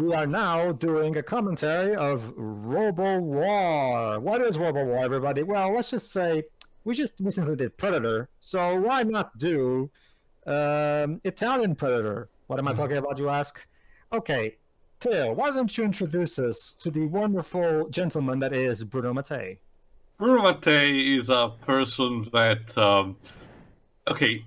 we are now doing a commentary of Robowar. What is Robowar, everybody? Well, let's just say we just recently did Predator, so why not do Italian Predator? What am I talking about, you ask? Okay, Theo, why don't you introduce us to the wonderful gentleman that is Bruno Mattei? Bruno Mattei is a person that,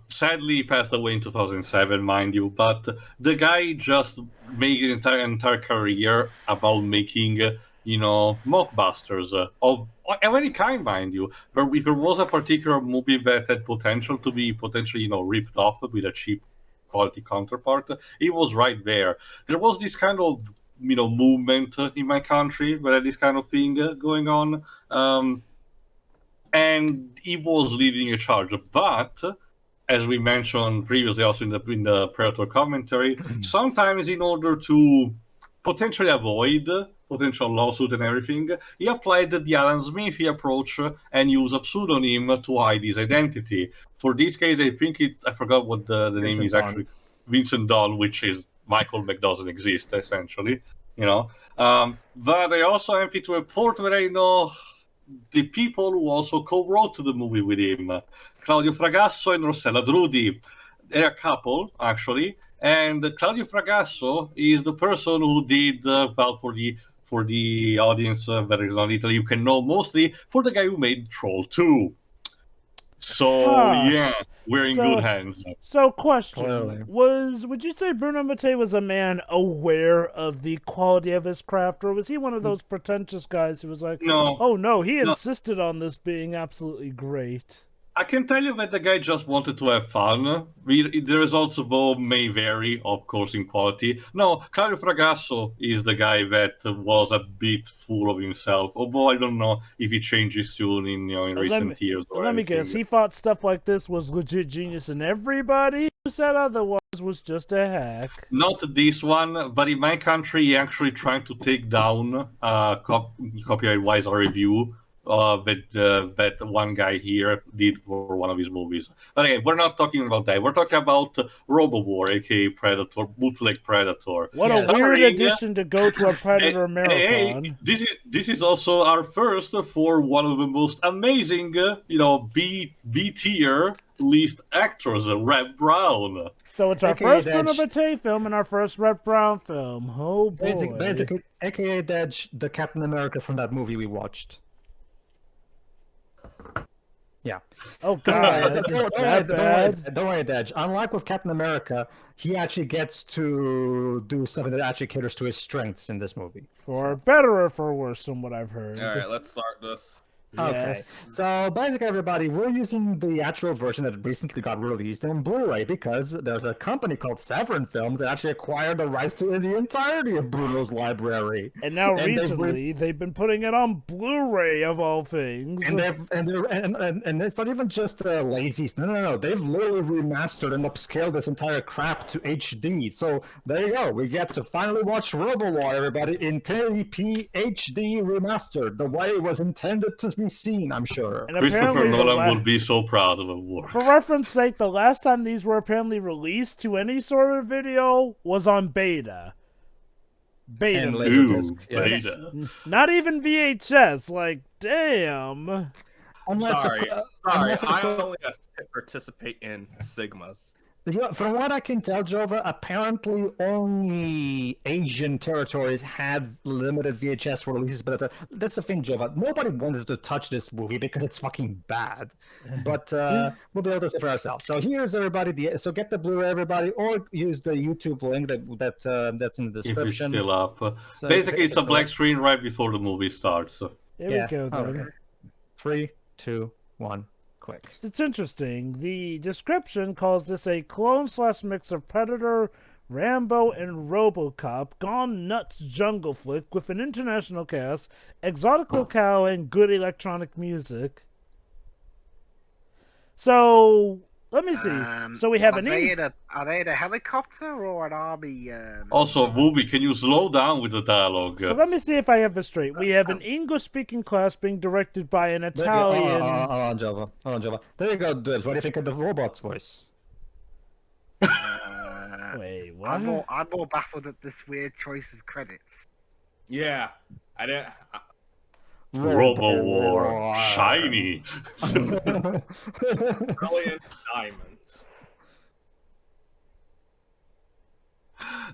sadly passed away in 2007, mind you, but the guy just made an entire career about making, mockbusters of any kind, mind you. But if there was a particular movie that had potential to be potentially, ripped off with a cheap quality counterpart, it was right there. There was this kind of, movement in my country where this kind of thing going on. And he was leading a charge. But as we mentioned previously, also in the Predator commentary, sometimes in order to potentially avoid potential lawsuit and everything, he applied the Alan Smithy approach and used a pseudonym to hide his identity. For this case, I think I forgot what the name is actually. Vincent Dawn, which is Michael McDoesn't exist, essentially. But I also am happy to report that I know the people who also co-wrote the movie with him, Claudio Fragasso and Rossella Drudi. They're a couple, actually, and Claudio Fragasso is the person who did, for the audience that is on Italy, you can know mostly for the guy who made Troll 2. So, yeah, we're in good hands. So, question. Would you say Bruno Mattei was a man aware of the quality of his craft, or was he one of those pretentious guys who was like, he insisted on this being absolutely great? I can tell you that the guy just wanted to have fun. The results, though, may vary, of course, in quality. No, Claudio Fragasso is the guy that was a bit full of himself, although I don't know if he changes soon in recent years. Let me guess, he thought stuff like this was legit genius, and everybody who said otherwise was just a hack. Not this one, but in my country, he actually tried to take down copyright-wise a review that one guy here did for one of his movies. But again, we're not talking about that. We're talking about Robowar, aka Predator, bootleg Predator. What a weird addition to go to a Predator marathon. Hey, this is also our first for one of the most amazing, B tier list actors, Reb Brown. So it's our first Bruno Mattei film and our first Reb Brown film. Oh boy. Basically, aka Dej, the Captain America from that movie we watched. Yeah. Oh God! Don't worry, Dej. Unlike with Captain America, he actually gets to do something that actually caters to his strengths in this movie. For better or for worse, from what I've heard. All right, let's start this. Okay, so basically, everybody, we're using the actual version that recently got released in Blu-ray because there's a company called SCWRM Films that actually acquired the rights to the entirety of Bruno's library. And now recently, they've been putting it on Blu-ray of all things. And it's not even just lazy. No. They've literally remastered and upscaled this entire crap to HD. So there you go. We get to finally watch Robowar, everybody, in 1080p HD remastered, the way it was intended to be seen, I'm sure. And Christopher Nolan would be so proud of a war. For reference sake, the last time these were apparently released to any sort of video was on beta. Beta. Not even VHS. Like, damn. Sorry, I only participate in Sigmas. From what I can tell, Jova, apparently only Asian territories had limited VHS releases, but that's the thing, Jova. Nobody wanted to touch this movie because it's fucking bad. But we'll be able to see for ourselves. So here's everybody. So get the Blu-ray, everybody, or use the YouTube link that's in the description. If it's still up. So basically, it's a black screen right before the movie starts. Here we go, then. Okay. 3, 2, 1. Quick. It's interesting. The description calls this a clone/mix of Predator, Rambo, and RoboCop gone nuts jungle flick with an international cast, exotic locale, and good electronic music. So let me see. So we have are they in a helicopter or an army? Also, movie, can you slow down with the dialogue? So let me see if I have this straight. We have an English-speaking class being directed by an Italian. Hold on, Jova. There you go, Dibs. What do you think of the robot's voice? Wait, what? I'm more baffled at this weird choice of credits. Yeah, I didn't. Robowar, shiny. Brilliant diamonds.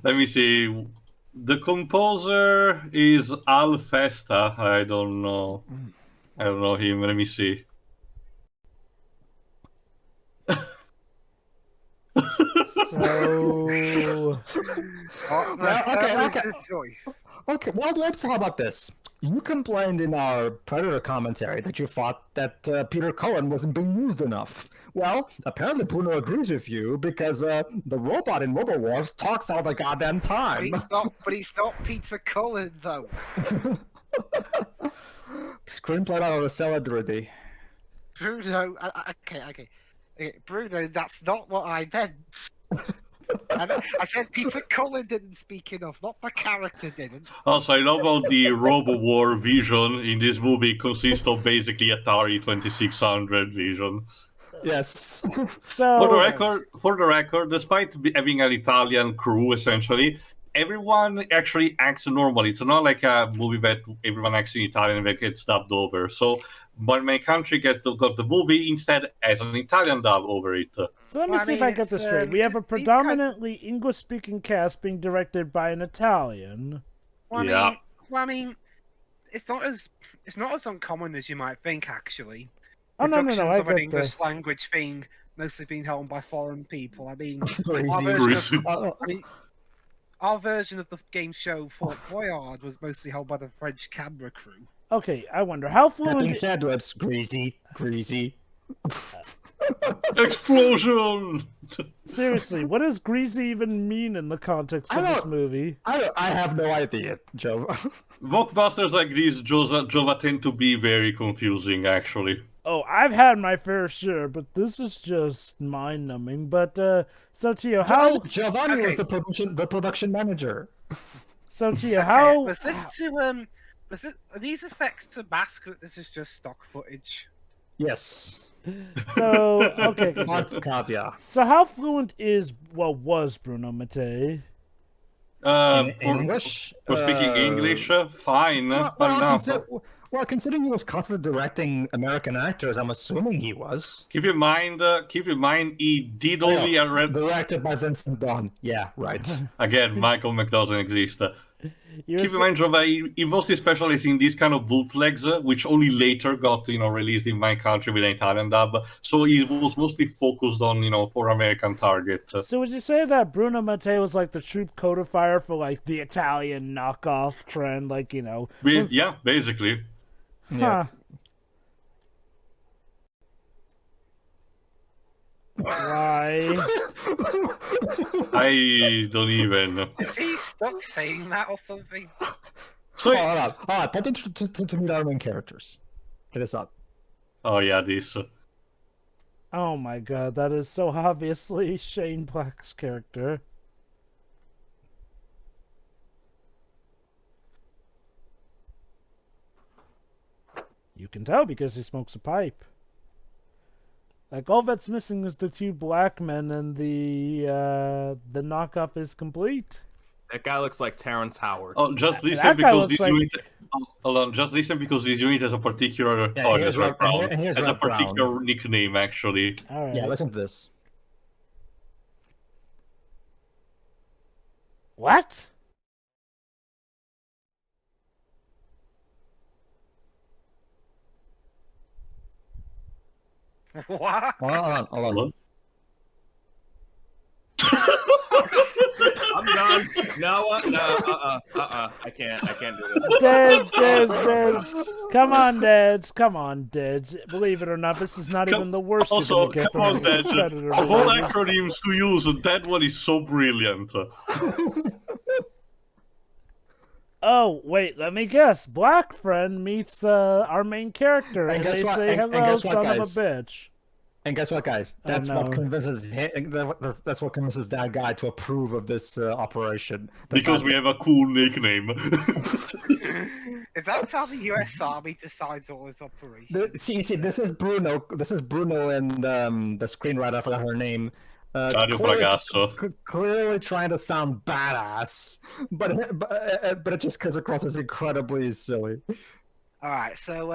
Let me see. The composer is Al Festa. I don't know. I don't know him. Let me see. So, okay. Choice. Okay, well, let's talk about this. You complained in our Predator commentary that you thought that Peter Cullen wasn't being used enough. Well, apparently Bruno agrees with you because the robot in RoboWars talks all the goddamn time. But he's not Peter Cullen, though. Screenplay out of a celebrity. Bruno, okay. Bruno, that's not what I meant. I said Peter Cullen didn't speak enough, not the character didn't. Also, I love how the RoboWar vision in this movie consists of basically Atari 2600 vision. Yes. so For the record, despite having an Italian crew, essentially, everyone actually acts normally. It's not like a movie that everyone acts in Italian that gets dubbed over. So, but my country got the movie instead as an Italian dub over it. So let me see if I get this straight. We have a predominantly English-speaking cast being directed by an Italian. I mean, it's not as uncommon as you might think, actually. Oh no! Productions I of an get English the... language thing mostly being held by foreign people. I mean, Crazy. our version of the game show Fort Boyard was mostly held by the French camera crew. Okay, I wonder how That fluent. being said, it's greasy. Explosion! Seriously, what does greasy even mean in the context of this movie? I have no idea, Joe. Mockbusters like these, Jova, tend to be very confusing, actually. Oh, I've had my fair share, but this is just mind-numbing. But so Tio, how? Giovanni was the production manager. So Tio, how? Was this are these effects to mask that this is just stock footage? Yes. So okay. That's caveat. So how fluent was Bruno Mattei? English? For speaking English, fine. Well, considering he was constantly directing American actors, I'm assuming he was. Keep in mind, he did only directed by Vincent Dawn. Yeah, right. Again, Michael McDoesn't exist. Keep in mind, Jova, he mostly specialized in these kind of bootlegs, which only later got released in my country with an Italian dub. So he was mostly focused on for American target. So would you say that Bruno Mattei was like the troop codifier for like the Italian knockoff trend, like Yeah, basically. Huh. Why? I don't even. Is he stuck saying that or something? So, hold on. Time to meet our main characters. Get us up. Oh yeah, this. Oh my god, that is so obviously Shane Black's character. You can tell because he smokes a pipe. Like, all that's missing is the two black men, and the knockoff is complete. That guy looks like Terrence Howard. Oh, just listen That guy because looks this unit. Hold on, just listen because this unit has a particular. Yeah, oh, here's Reb Brown. and here's Has a Reb Brown. particular nickname, actually. All right. Yeah, listen to this. What? What? Hold on. Hello? I'm done. No, I can't do this. Dads. Come on, Dads. Believe it or not, this is not even the worst you're Also, gonna get come on, from a Dad. Predator Of all movie. acronyms to use, that one is so brilliant. Oh, wait, let me guess. Black friend meets our main character, and guess they what? say, And hello, guess what, son of a guys? bitch. And guess what, guys? That's no. what convinces that's what convinces that guy to approve of this operation. Because we have a cool nickname. If that's how the US Army decides all its operations. See, this is Bruno. This is Bruno and the screenwriter. I forgot her name. Dario Bragasso. Clearly trying to sound badass, but it just comes across as incredibly silly. All right, so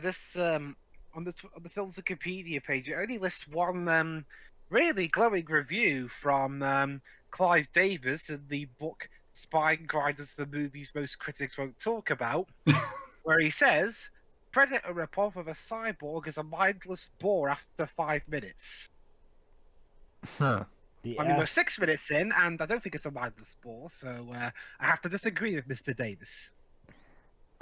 this on the film's Wikipedia page, it only lists one really glowing review from Clive Davis in the book "Spine Grinders: The Movies Most Critics Won't Talk About," where he says, "Predator ripoff of a cyborg is a mindless bore after 5 minutes." Huh. I mean, we're 6 minutes in, and I don't think it's a mindless bore, so I have to disagree with Mr. Davis.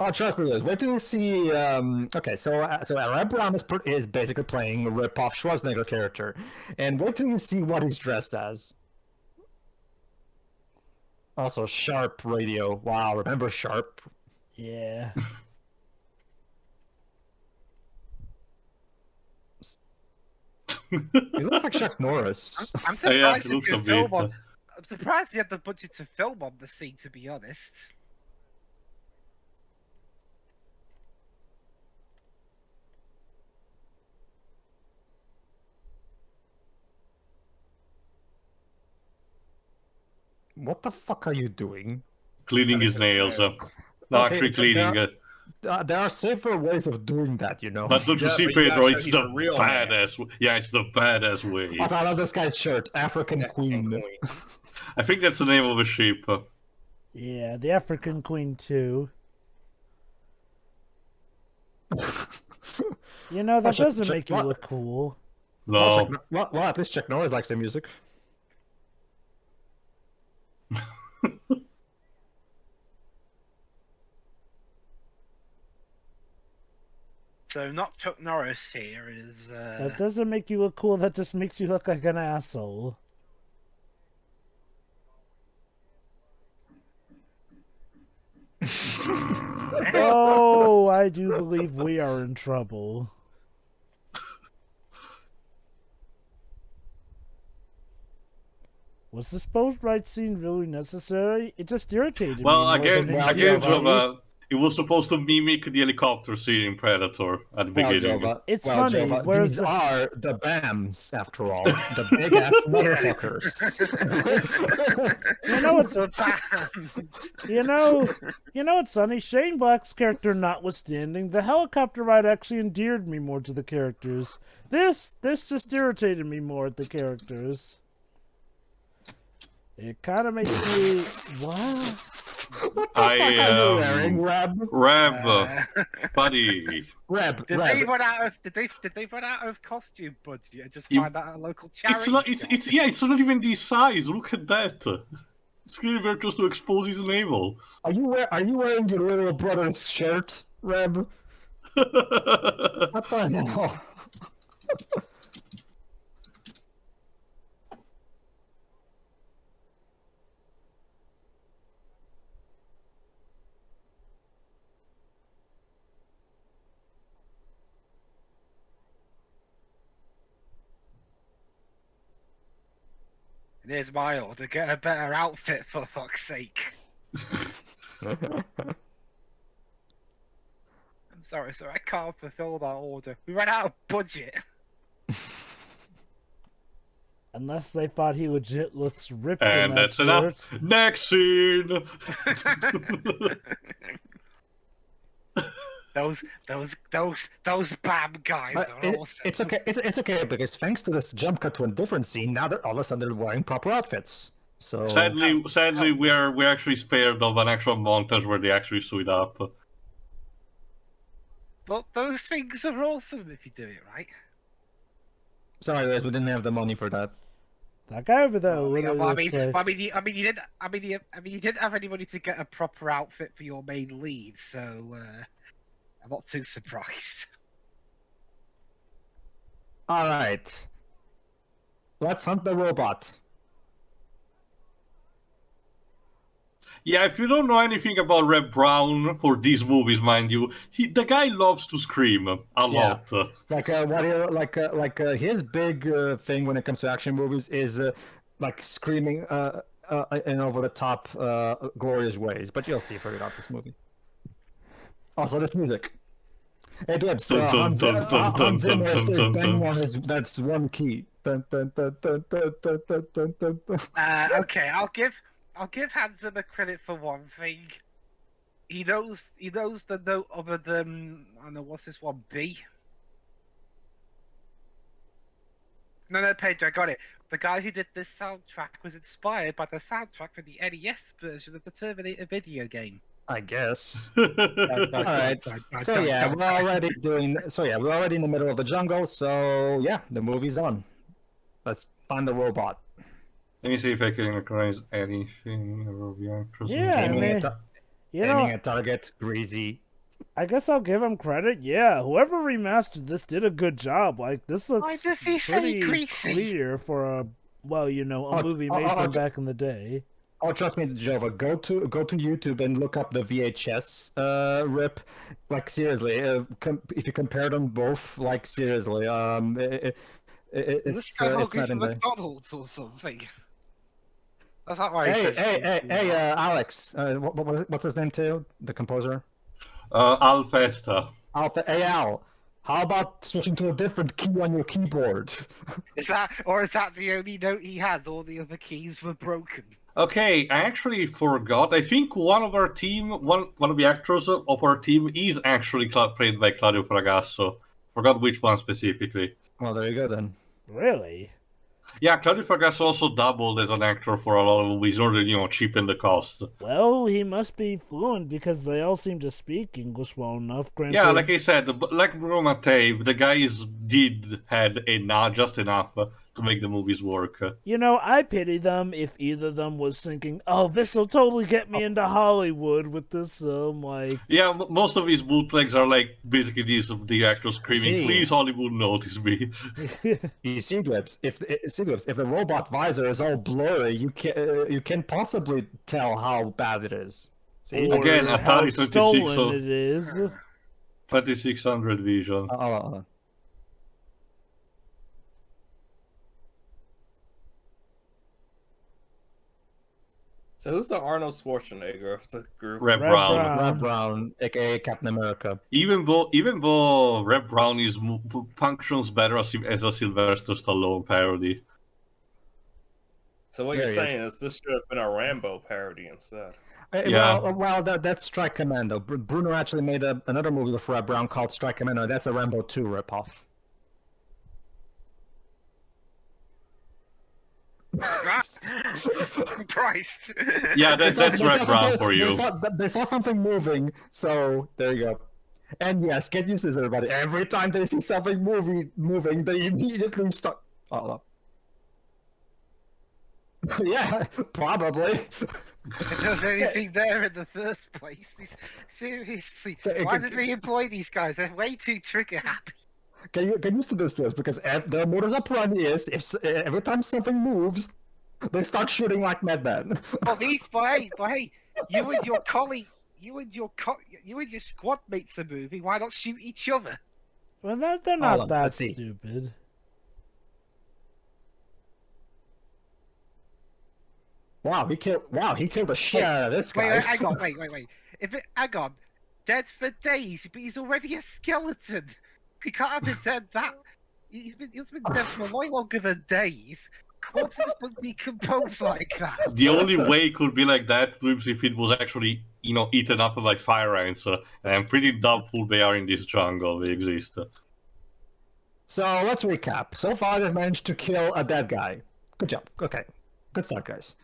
Oh, trust me, Liz. Wait till you see. Okay, so Reb Brown is basically playing a rip-off Schwarzenegger character, and wait till you see what he's dressed as. Also, Sharp Radio. Wow, remember Sharp? Yeah. He looks like Chuck Norris. I'm Yeah, surprised it looks he a could film bit. on. I'm surprised he had the budget to film on the scene. To be honest. What the fuck are you doing? Cleaning his nails. No, Okay, actually cleaning it. There are safer ways of doing that, you know. But don't you Yeah, see, but you gotta Pedro? show It's he's the a real man. badass. Yeah, it's the badass way. Also, I love this guy's shirt, African Queen. I think that's the name of a sheep. Yeah, the African Queen too. You know, that doesn't make you look cool. No. Well, at least Chuck Norris likes the music. So not Chuck Norris here is. That doesn't make you look cool, that just makes you look like an asshole. Oh, I do believe we are in trouble. Was this post-ride scene really necessary? It just irritated Well, me more again, than again, anything. it was supposed to mimic the helicopter scene in Predator at the beginning. It's funny, whereas these are the BAMs, after all. The big-ass motherfuckers. You know what's the band. you know what's funny? Shane Black's character notwithstanding, the helicopter ride actually endeared me more to the characters. This just irritated me more at the characters. It kind of makes me what? What the fuck are you wearing, Reb? Buddy. Reb, Did Reb. they run out of? Did they run out of costume budget and just find that at a local charity? It's not. shop? It's not even this size. Look at that. It's clearly there just to expose his navel. Are you wearing your little brother's shirt, Reb? What the hell? And here's my order: get a better outfit for fuck's sake. I'm sorry, sir. I can't fulfill that order. We ran out of budget. Unless they thought he legit looks ripped And in that that's shirt. enough. Next scene. Those BAM guys are awesome. It's okay. It's okay because thanks to this jump cut to a different scene, now they're all of a sudden wearing proper outfits. So Sadly, we're actually spared of an actual montage where they actually suit up. But those things are awesome if you do it right. sorry, guys, we didn't have the money for that. That guy over there literally I looks mean, like... you didn't have anybody to get a proper outfit for your main lead, so I'm not too surprised. All right, let's hunt the robot. Yeah, if you don't know anything about Reb Brown for these movies, mind you, the guy loves to scream a lot. His big thing when it comes to action movies is like screaming in over the top glorious ways. But you'll see if I read out this movie. Also, this music. Hey, Dibs, Dun, dun, Hans, dun, dun, dun, Hans Zimmer is dun, dun, banging dun. on his. That's one key. Dun, dun, dun, dun, dun, dun, dun, dun, dun, dun. Okay, I'll give Hans Zimmer credit for one thing. He knows the note other than I don't know what's this one B. No, Pedro, I got it. The guy who did this soundtrack was inspired by the soundtrack for the NES version of the Terminator video game. I guess. All Alright. So yeah, we're already doing. So yeah, we're already in the middle of the jungle. So yeah, the movie's on. Let's find the robot. Let me see if I can recognize anything about the actress. Yeah, I Aiming, mean, at, you aiming know, at target, greasy. I guess I'll give him credit. Yeah, whoever remastered this did a good job. Like, this looks does he say pretty greasy? clear for a, well, you know, a movie made from back in the day. Oh, trust me, Jova. Go to YouTube and look up the VHS rip. Like seriously, if you compare them both, like seriously, This guy it's hungry not for in there. McDonald's or something. That's not why he Hey, says. hey, Alex. What's his name too? The composer. Alfesta. Alpha. Hey, Al. How about switching to a different key on your keyboard? Is that the only note he has? All the other keys were broken. Okay, I actually forgot. I think one of our team, one of the actors of our team is actually played by Claudio Fragasso. Forgot which one specifically. Well, there you go then. Really? Yeah, Claudio Fragasso also doubled as an actor for a lot of movies in order to, cheapen the cost. Well, he must be fluent because they all seem to speak English well enough. Granted, Yeah, like I said, like Bruno Mattei, the guys had just enough to make the movies work. you know, I pity them if either of them was thinking, "Oh, this will totally get me into Hollywood with this." Like, Yeah, most of these bootlegs are like basically the actors screaming, See. "Please, Hollywood, notice me." You see, Glips, if the robot visor is all blurry, you can't possibly tell how bad it is. See? or Again, how Atari 26, stolen so- it is. 2600 vision. So who's the Arnold Schwarzenegger of the group? Reb Reb Brown. Brown. Reb Brown, aka Captain America. Even though Reb Brown functions better as a Sylvester Stallone parody. So what There you're he is. saying is this should have been a Rambo parody instead. Yeah. Well, that's Strike Commando. Bruno actually made another movie with Reb Brown called Strike Commando. That's a Rambo 2 ripoff. Christ. Yeah, that's They Reb saw Brown something- for you. They saw something moving, so there you go. And yes, get used to this, everybody. Every time they see something moving, they immediately start. Oh, yeah, probably. If there's anything there in the first place, seriously, why did they employ these guys? They're way too trigger happy. Get used to this, Joyce, because their modus operandi is every time something moves, they start shooting like madmen. Well, but hey, you and your colleague, you and your squad mates are moving. Why not shoot each other? Well, they're Hold not on, that let's see. stupid. Wow, he killed the shit out of this guy. Wait, hang on, wait. Hang on, dead for days, but he's already a skeleton. He can't have been dead that. He's been dead for way longer than days. Corpses don't decompose like that. The only way it could be like that is if it was actually, eaten up by fire ants. And I'm pretty doubtful they are in this jungle. They exist. So let's recap. So far, they've managed to kill a dead guy. Good job. Okay, good start, guys.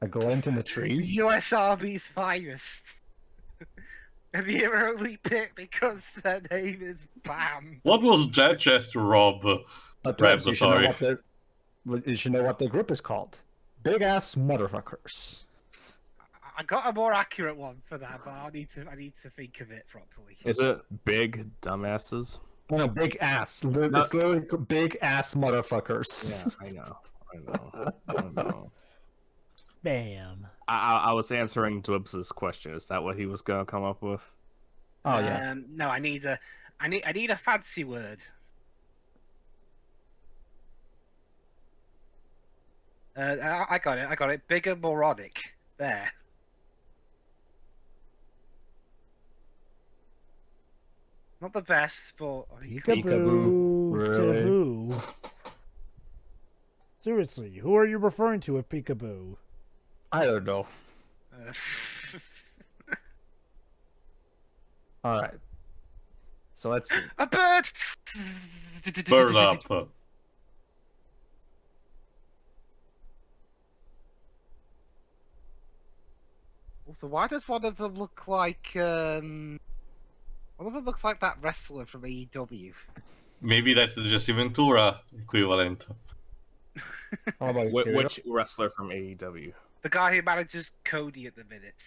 A glint in the trees. US Army's finest. And they're only picked because their name is Bam. What was Jetchester, Rob? But Reb, you should sorry. you should know what the group is called. Big ass motherfuckers. I got a more accurate one for that, but I need to think of it properly. Is it big dumbasses? No, big ass. It's literally big ass motherfuckers. Yeah, I know. Bam. I was answering Dwibs' question. Is that what he was gonna come up with? Oh yeah. No, I need a fancy word. I got it. Big and moronic. There. Not the best, but Peekaboo to Really? who? Seriously, who are you referring to with Peekaboo? I don't know. uh, All right. So let's see. a bird. Bird up. Also, why does one of them look like one of them looks like that wrestler from AEW? Maybe that's the Jesse Ventura equivalent. How about you? Which wrestler from AEW? The guy who manages Cody at the minute.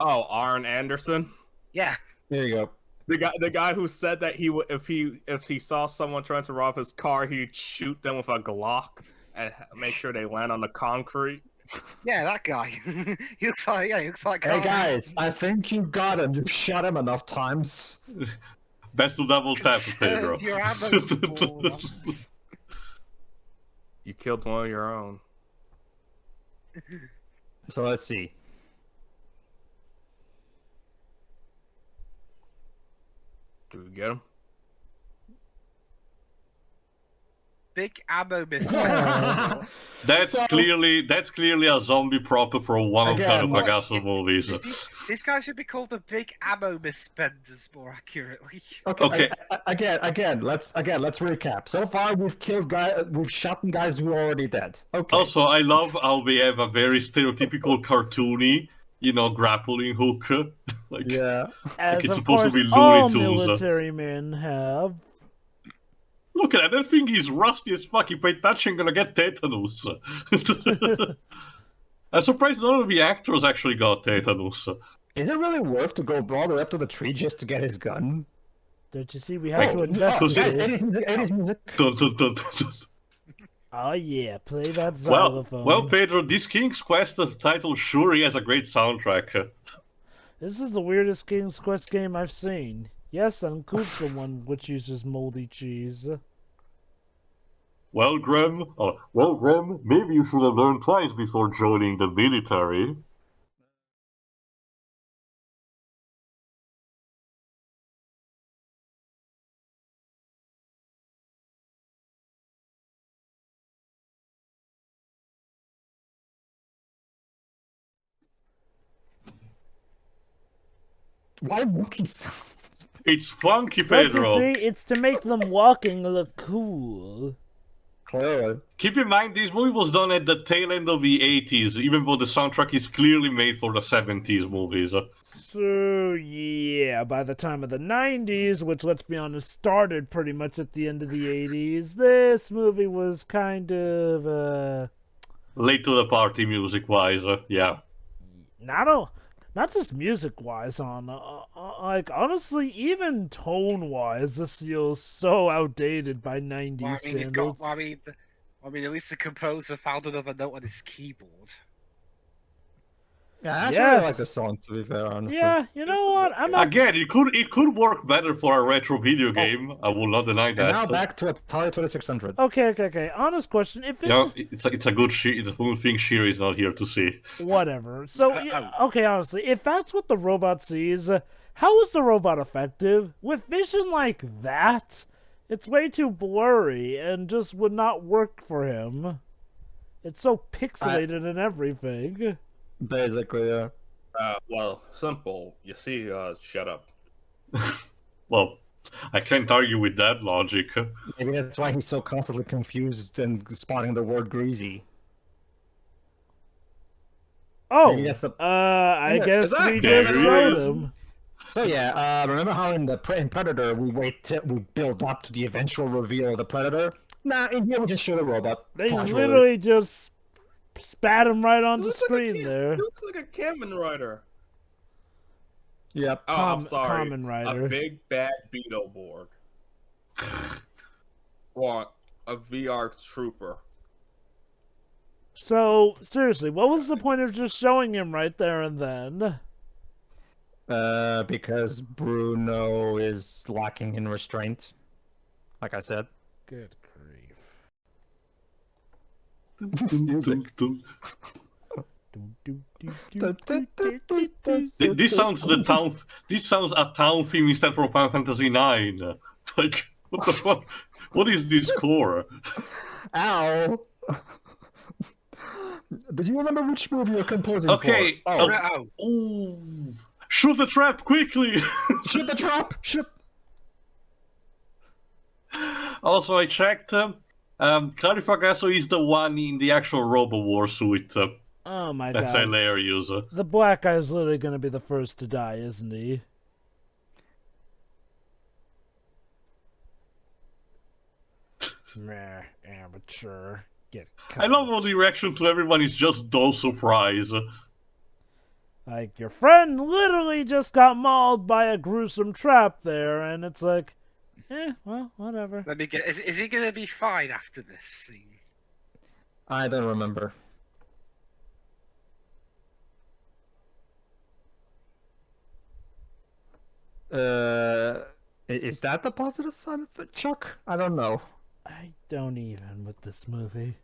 Oh, Arn Anderson. Yeah. There you go. The guy who said that he would if he saw someone trying to rob his car, he'd shoot them with a Glock and make sure they land on the concrete. Yeah, that guy. he looks like. Hey guys, I think you got him. You've shot him enough times. Best to double tap, Pedro. Your ammo balls. You killed one of your own. So let's see. Do we get him? Big ammo miss. That's So- clearly a zombie proper for one of Again, Pedro Pagasso movies. This guy should be called the big ammo misspenders, more accurately. Okay. Again, let's recap. So far, we've shot guys who are already dead. Okay. Also, I love how we have a very stereotypical cartoony, grappling hook. like, Yeah. As it's of supposed to course be Looney all Tunes, military men have. look at that thing is rusty as fuck. If I touch him, gonna get tetanus. I'm surprised none of the actors actually got tetanus. Is it really worth to go all the way up to the tree just to get his gun? Don't you see? We have to Oh, investigate. 80s music. Oh yeah, play that well, xylophone. Pedro, this King's Quest title surely has a great soundtrack. This is the weirdest King's Quest game I've seen. Yes, that includes the one which uses moldy cheese. Well, Graham, maybe you should have learned twice before joining the military. Why monkey sounds? It's funky, Don't you Pedro. see? It's to make them walking look cool. Clearly. Keep in mind, this movie was done at the tail end of the 80s, even though the soundtrack is clearly made for the 70s movies. So, yeah, by the time of the 90s, which, let's be honest, started pretty much at the end of the 80s, this movie was kind of, Late to the party music-wise, yeah. not just music-wise, like, honestly, even tone-wise, this feels so outdated by 90s Well, I mean, standards. I mean, at least the composer found another note on his keyboard. Yeah, I actually really like Yes. this song, to be fair, honestly. Yeah, you know what? I'm not. Again, it could work better for a retro video game. I will not deny And that. now back to Atari 2600. Okay. Honest question. If You it's know, it's a good the whole thing Shiri is not here to see. whatever. So, okay, honestly, if that's what the robot sees, how is the robot effective? With vision like that, it's way too blurry and just would not work for him. It's so pixelated and everything. Basically, yeah. Well, simple. You see, shut up. Well, I can't argue with that logic. Maybe that's why he's so constantly confused and spotting the word greasy. Oh, Maybe that's the... I Yeah, guess is that we there just it showed is? him. So yeah, remember how in Predator we build up to the eventual reveal of the Predator? Nah, in here we just show the robot. They casually. literally just spat him right onto Looks like a screen there. He looks like a Kamen Rider. Yep. Oh, I'm sorry. Kamen Rider. A big bad Beetleborg. Or a VR trooper. So, seriously, what was the point of just showing him right there and then? Because Bruno is lacking in restraint. Like I said. Good grief. This music. This sounds the town. This sounds a town theme instead from Final Fantasy IX. Like, what the fuck? What is this score? Ow! Did you remember which movie you're composing Okay. for? Oh, No. Ooh. Shoot the trap quickly! shoot the trap! Shoot! Also, I checked. Clarifagasso is the one in the actual Robowar suit. Oh my That's god. hilarious. The black guy's literally gonna be the first to die, isn't he? Meh, amateur. Get I love how the reaction to everyone is just no surprise. Like, your friend literally just got mauled by a gruesome trap there, and it's like, well, whatever. Let me get. Is he gonna be fine after this scene? I don't remember. Is that the positive side of it, Chuck? I don't know. I don't even with this movie.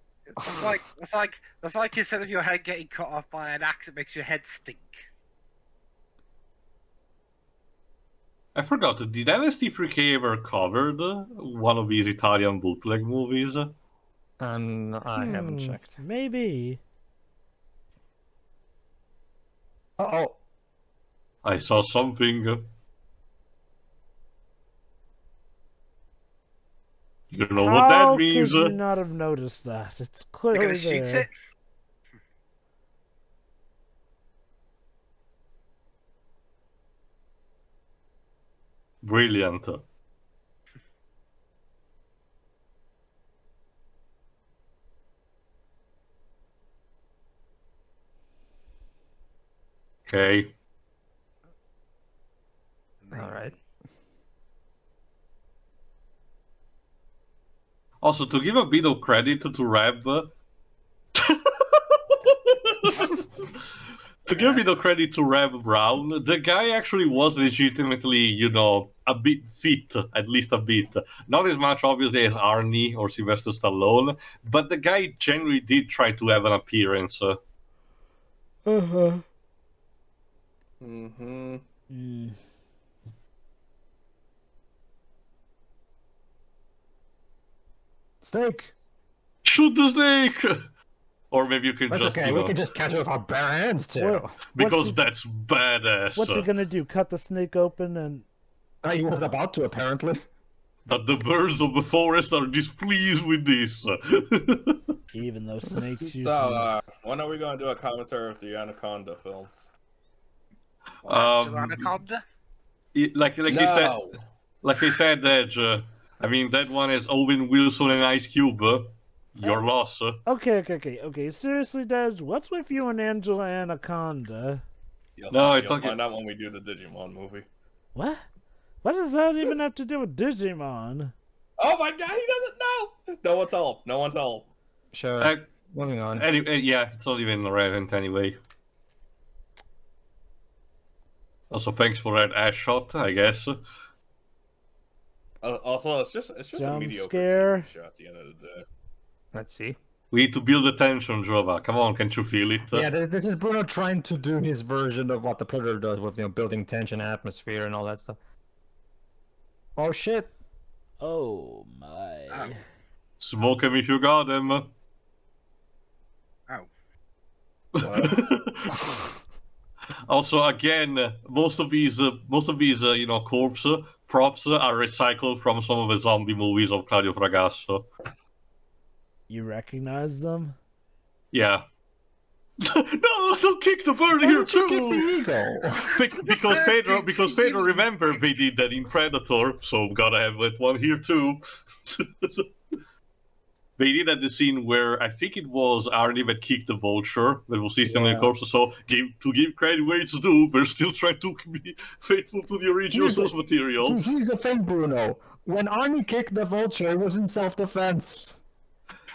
That's like instead of your head getting cut off by an axe, it makes your head stink. I forgot, did LSD3K ever covered one of these Italian bootleg movies? I haven't checked. Maybe. Oh, I saw something. You know what that means? How could you not have noticed that? It's They're clearly gonna shoot there. it. Brilliant. Okay. all right. Also, to give a bit of credit to Reb, to give a bit of credit to Reb Brown, the guy actually was legitimately, you know, a bit fit, at least a bit. Not as much, obviously, as Arnie or Sylvester Stallone, but the guy genuinely did try to have an appearance. Uh-huh. Mm-hmm. Snake! Shoot the snake! Or maybe you can That's just, okay, you we know, can just catch it with our bare hands, too. What- because he- that's badass. What's he gonna do? Cut the snake open and... He was about to, apparently. But the birds of the forest are displeased with this. Even though snakes usually... So, when are we gonna do a commentary of the Anaconda films? Anaconda? Like you said, like I said, Edge. I mean, that one is Owen Wilson and Ice Cube. Your loss. Okay. Seriously, Dej, what's with you and Angela Anaconda? No, it's you'll like find out when we do the Digimon movie. What? What does that even have to do with Digimon? Oh my god, he doesn't know! No one tell him. No one tell him. Sure. Moving on. Anyway, yeah, it's not even relevant anyway. Also, thanks for that ass shot, I guess. Also, it's just a Jump mediocre scare. TV show at the end of the day. Let's see. We need to build the tension, Jova. Come on, can't you feel it? Yeah, this is Bruno trying to do his version of what the Predator does with, building tension, atmosphere, and all that stuff. Oh, shit. Oh my. Smoke him if you got him. Also, again, most of these, you know, corpse props are recycled from some of the zombie movies of Claudio Fragasso. You recognize them? Yeah. No, don't kick the bird here Kick the too. eagle. because Pedro, remember they did that in Predator, so gotta have that one here too. They did at the scene where I think it was Arnie that kicked the vulture that was system in the corpse. So to give credit where it's due, they're still trying to be faithful to the original source material. Here's the thing, Bruno. When Arnie kicked the vulture, it was in self-defense.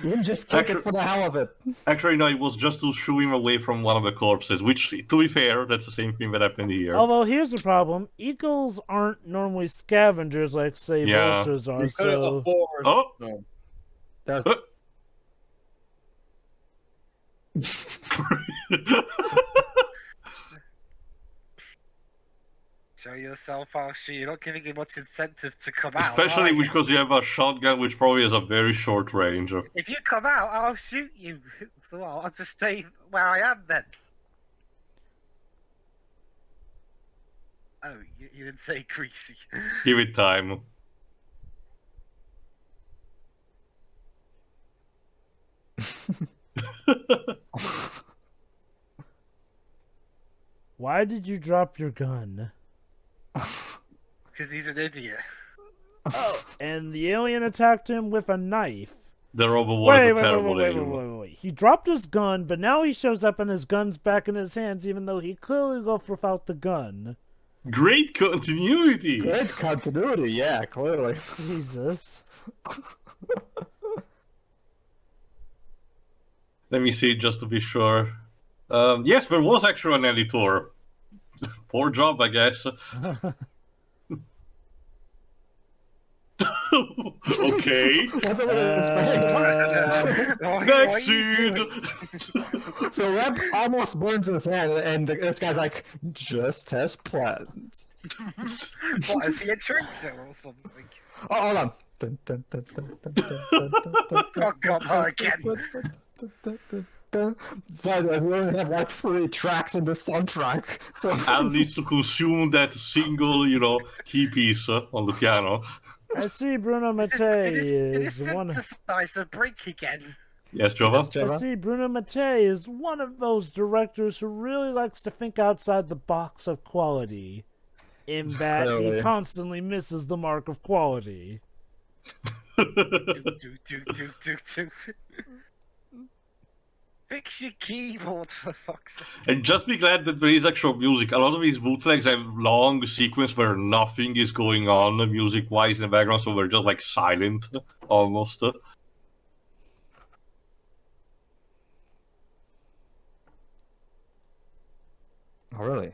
You didn't just kick it for the hell of it. Actually, no, it was just to shoo him away from one of the corpses, which, to be fair, that's the same thing that happened here. Although, here's the problem. Eagles aren't normally scavengers like, say, Yeah. vultures are, We couldn't so... afford. Oh! No. There's... Show yourself, Archie. You're not giving him much incentive to come out. Especially are you? because you have a shotgun which probably has a very short range. If you come out, I'll shoot you. So I'll just stay where I am then. Oh, you didn't say greasy. Give it time. Why did you drop your gun? Because he's an idiot. Oh, and the alien attacked him with a knife. The Robowar is a Wait, terrible alien. wait. He dropped his gun, but now he shows up and his gun's back in his hands, even though he clearly left without the gun. Great continuity! Great continuity, yeah, clearly. Jesus. Let me see, just to be sure. Yes, there was actually an editor. Poor job, I guess. Okay. What's up with this Next scene! So Reb almost burns his hand, and this guy's like, just as planned. What, is he a traitor or something? Oh, hold on. Oh god, not again. So we only have like 3 tracks in the soundtrack. So Al needs to consume that single, key piece on the piano. I see Bruno Mattei Did is it one. synthesize the break again? Yes, Jova? I see Bruno Mattei is one of those directors who really likes to think outside the box of quality. In that he Clearly. constantly misses the mark of quality. Do. Fix your keyboard, for fuck's sake. And just be glad that there is actual music. A lot of these bootlegs have long sequence where nothing is going on music-wise in the background, so we're just like silent, almost. Oh, really?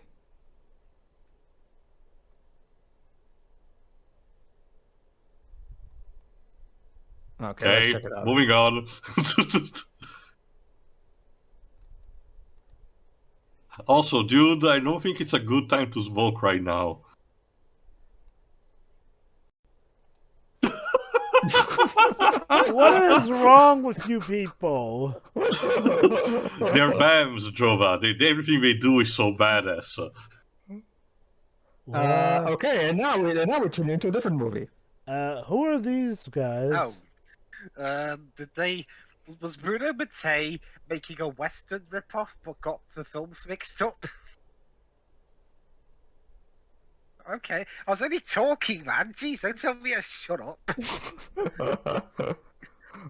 Okay, let's Okay, check it out. moving on. Also, dude, I don't think it's a good time to smoke right now. What is wrong with you people? They're BAMs, Jova. Everything they do is so badass. Okay, and now we tune into a different movie. Who are these guys? Oh. Was Bruno Mattei making a Western ripoff but got the films mixed up? Okay, I was only talking, man. Jeez, don't tell me to shut up.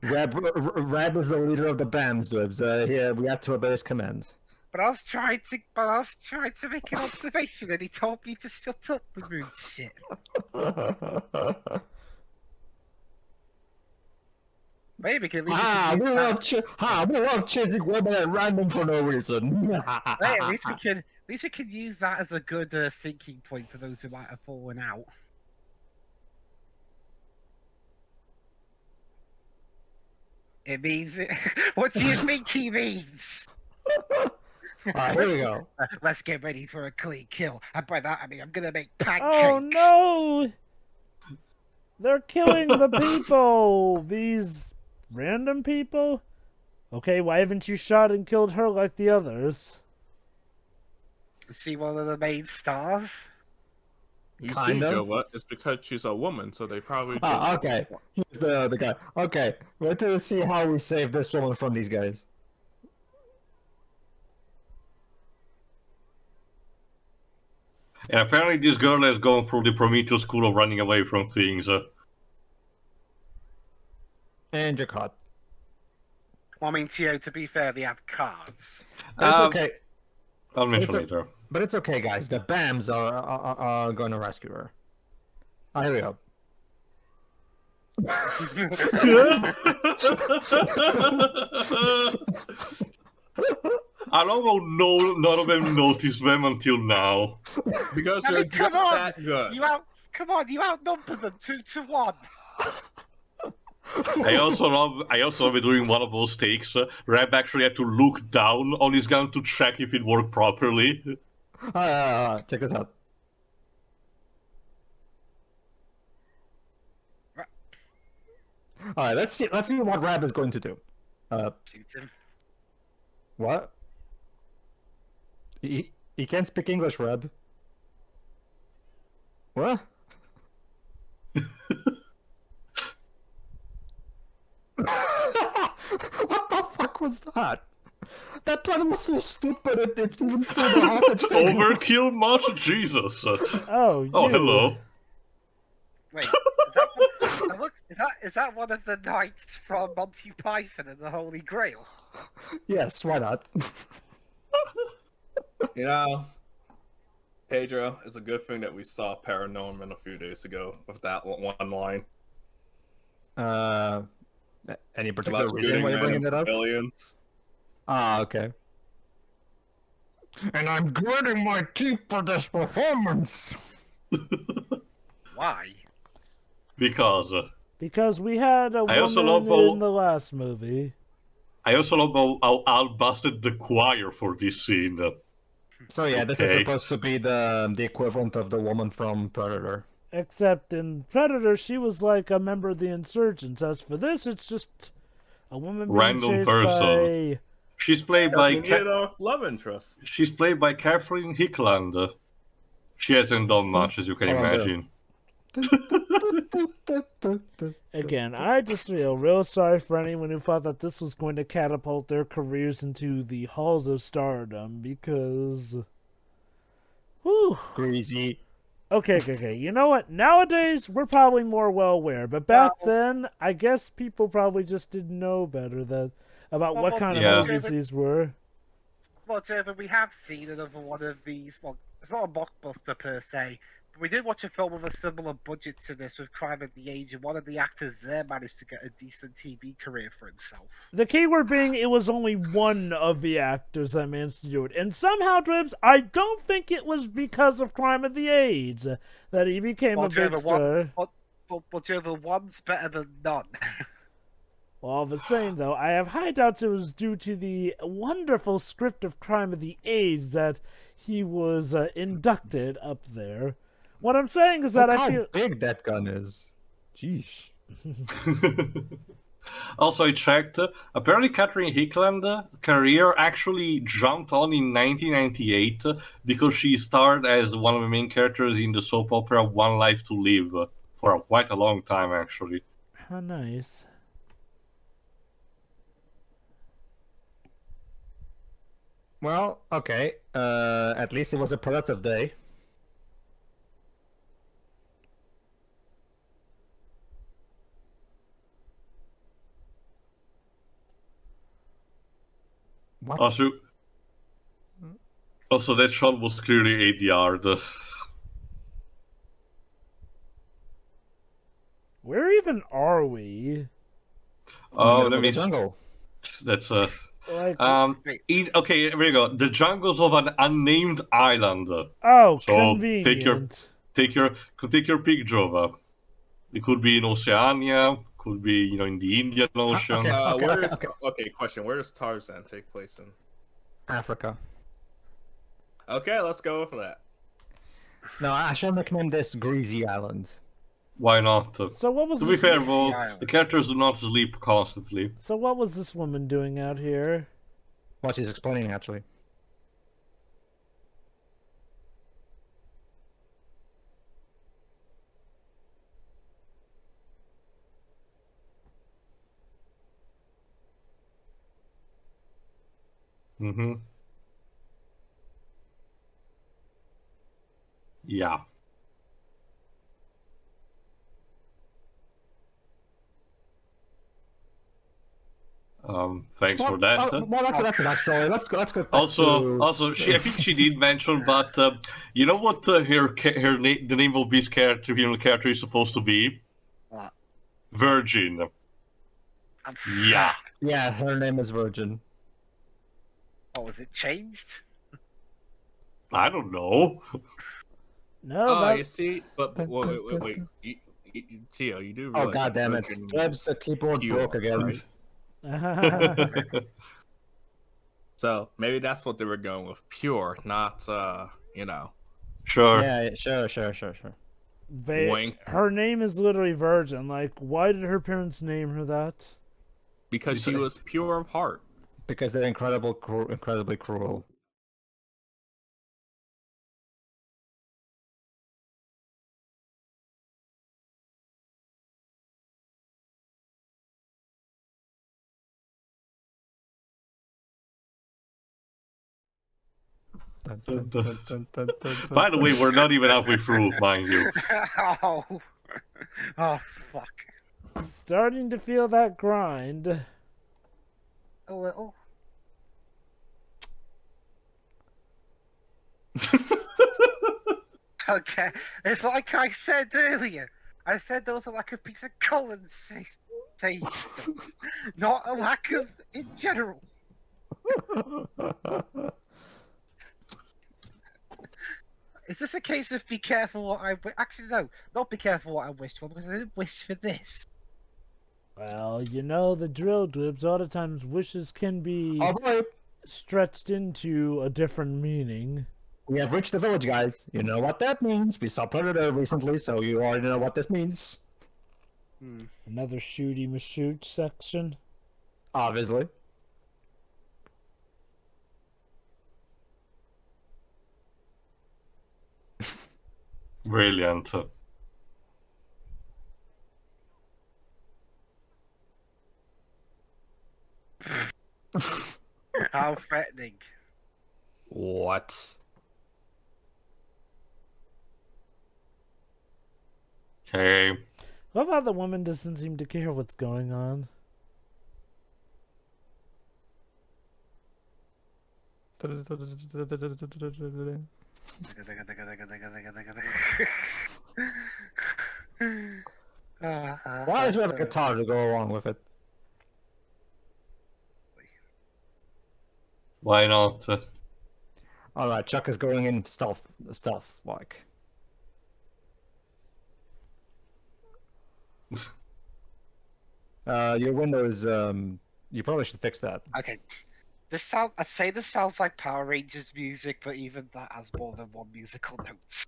Reb is the leader of the BAMs, Dibs. Here we have to obey his commands. But I was trying to make an observation, and he told me to shut up. The rude shit. Maybe at least we love chasing women at random for no reason. Hey, at least we can use that as a good sinking point for those who might have fallen out. It means it. What do you think he means? Alright, here we go. Let's get ready for a clean kill. And by that I mean I'm gonna make pancakes. Oh no! They're killing the people! These random people? Okay, why haven't you shot and killed her like the others? Is she one of the main stars? You see, Kind of. Jova, it's because she's a woman, so they probably. Ah, okay. Here's the guy. Okay, wait till we see how we save this woman from these guys. And apparently this girl has gone through the Prometheus school of running away from things. And you're caught. Well, I mean, to be fair, they have cars. But it's Um, okay. I'll mention It's a- later. But it's okay, guys. The BAMs are going to rescue her. Ah, here we go. I don't know, none of them noticed them until now. Because I they're mean, come just on! that good. You outnumber them 2-1. I also love it during one of those takes. Reb actually had to look down on his gun to check if it worked properly. Check this out. All right, let's see what Rab is going to do. Shoot him. What? He can't speak English, Reb. What? What the fuck was that? That plan was so stupid it even threw the hostage taking. Overkill much? Jesus. Oh, Oh, you. hello. Wait, is that one of the knights from Monty Python and the Holy Grail? Yes, why not? You know, Pedro, it's a good thing that we saw Paranorman a few days ago with that one line. Any particular About reason shooting why you're bringing random it up? civilians. Ah, okay. And I'm gritting my teeth for this performance. Why? Because we had a I also woman love in the last movie. I also love how Al busted the choir for this scene. So yeah, this is Okay. supposed to be the equivalent of the woman from Predator. Except in Predator, she was like a member of the insurgents. As for this, it's just a woman being Random chased person. by... She's played Yes, by we need a love interest. she's played by Catherine Hickland. She hasn't done much, as you can Hold on, imagine. Again, I just feel real sorry for anyone who thought that this was going to catapult their careers into the halls of stardom, because... Whew. Greasy. Okay. You know what? Nowadays, we're probably more well aware, but back then, I guess people probably just didn't know better about what kind Yeah. of movies these were. Well, Jeremy, we have seen another one of these. Well, it's not a mockbuster per se, but we did watch a film with a similar budget to this with Crime of the Age, and one of the actors there managed to get a decent TV career for himself. The key word being it was only one of the actors that managed to do it. And somehow, Dribs, I don't think it was because of Crime of the Age that he became a big star. But Jeremy, one's better than none. Well, all the same, though, I have high doubts it was due to the wonderful script of Crime of the Age that he was inducted up there. What I'm saying is that Look I how feel... big that gun is. Jeez. Also, I checked. Apparently, Catherine Hickland's career actually jumped on in 1998 because she starred as one of the main characters in the soap opera One Life to Live for quite a long time, actually. How nice. Well, okay. At least it was a productive day. What? Also, that shot was clearly ADR'd. Where even are we? Oh, In the let me. jungle. That's Like, okay, here we go. The jungles of an unnamed island. oh, So convenient. take your pick, Jova. It could be in Oceania, could be in the Indian Ocean. Okay, question. Where does Tarzan take place in? Africa. Okay, let's go for that. No, I shall nickname this Greasy Island. Why not? So what was To be this? fair, though, the characters do not sleep constantly. So what was this woman doing out here? What she's explaining, actually. Mm-hmm. Yeah. Thanks for that. Well, that's a backstory. Let's go back Also, I think she did mention, but you know what the name of this character, female character, is supposed to be? What? Virgin. Yeah. Yeah, her name is Virgin. Oh, was it changed? I don't know. No, Oh, that... you see, but wait. Tio, you do Oh realize god that damn it! virgin Deb's the keyboard pure, broke again. right? So maybe that's what they were going with. Pure, not you know. Sure. Yeah, sure. Wink. Her name is literally Virgin. Like, why did her parents name her that? Because she was pure of heart. Because they're incredibly cruel. By the way, we're not even halfway through, mind you. Oh. Oh, fuck. Starting to feel that grind. A little. Okay. It's like I said earlier. I said there was a lack of piece of colon taste. Not a lack of in general. Is this a case of be careful what I... Actually, no. Not be careful what I wished for, because I didn't wish for this. Well, you know, the drill dribs, a lot of times wishes can be Oh boy, stretched into a different meaning. we have reached the village, guys. You know what that means. We saw Predator recently, so you already know what this means. Another shooty mashoot section. Obviously. Brilliant. How threatening. What? Okay. Love how the woman doesn't seem to care what's going on. Why does we have a guitar to go along with it? Why not? Alright, Chuck is going in stealth like. Your windows, you probably should fix that. Okay. I'd say this sounds like Power Rangers music, but even that has more than one musical note.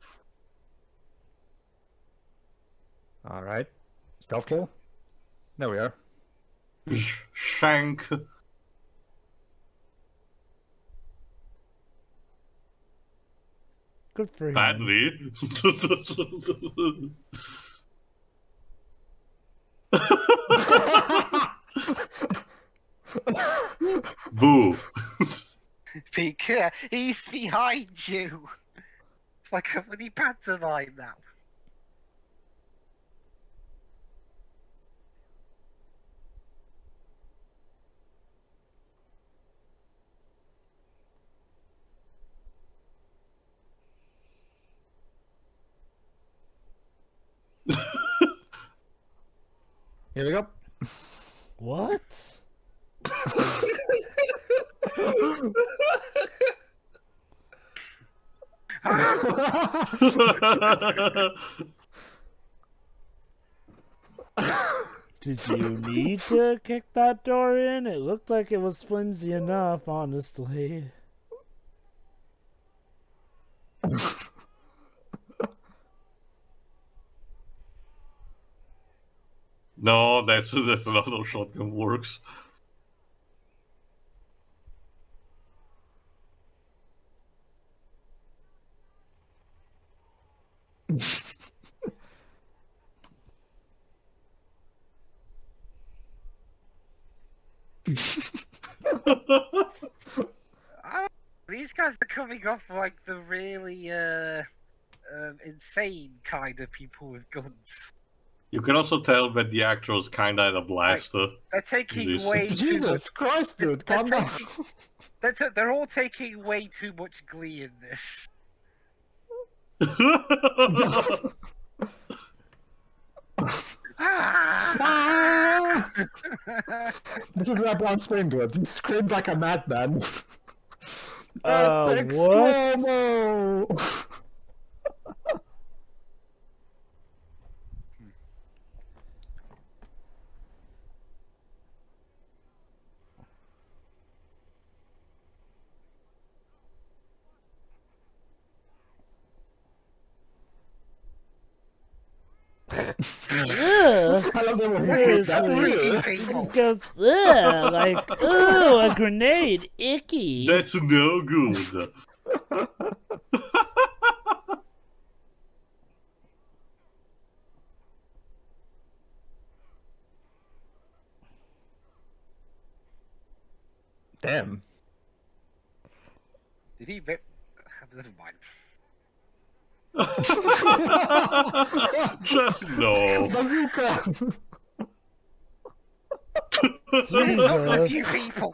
Alright. Stealth kill? There we are. Shank. Good for him. Badly. Boo. Because he's behind you. It's like a funny pantomime now. Here we go. What? Did you need to kick that door in? It looked like it was flimsy enough, honestly. No, that's not how shotgun works. These guys are coming off like the really insane kind of people with guns. You can also tell that the actors kind of had a blast. They're taking Jesus. way too much. Jesus Christ, dude, calm down. They're all taking way too much glee in this. Ah! This is Reb Brown scream words. He screams like a madman. Epic what? slow-mo! they were Seriously. It just goes, ugh, like, ooh, a grenade, icky. That's no good. Damn. Did he rip? Never mind. Just no. Bazooka. A few Jesus. people.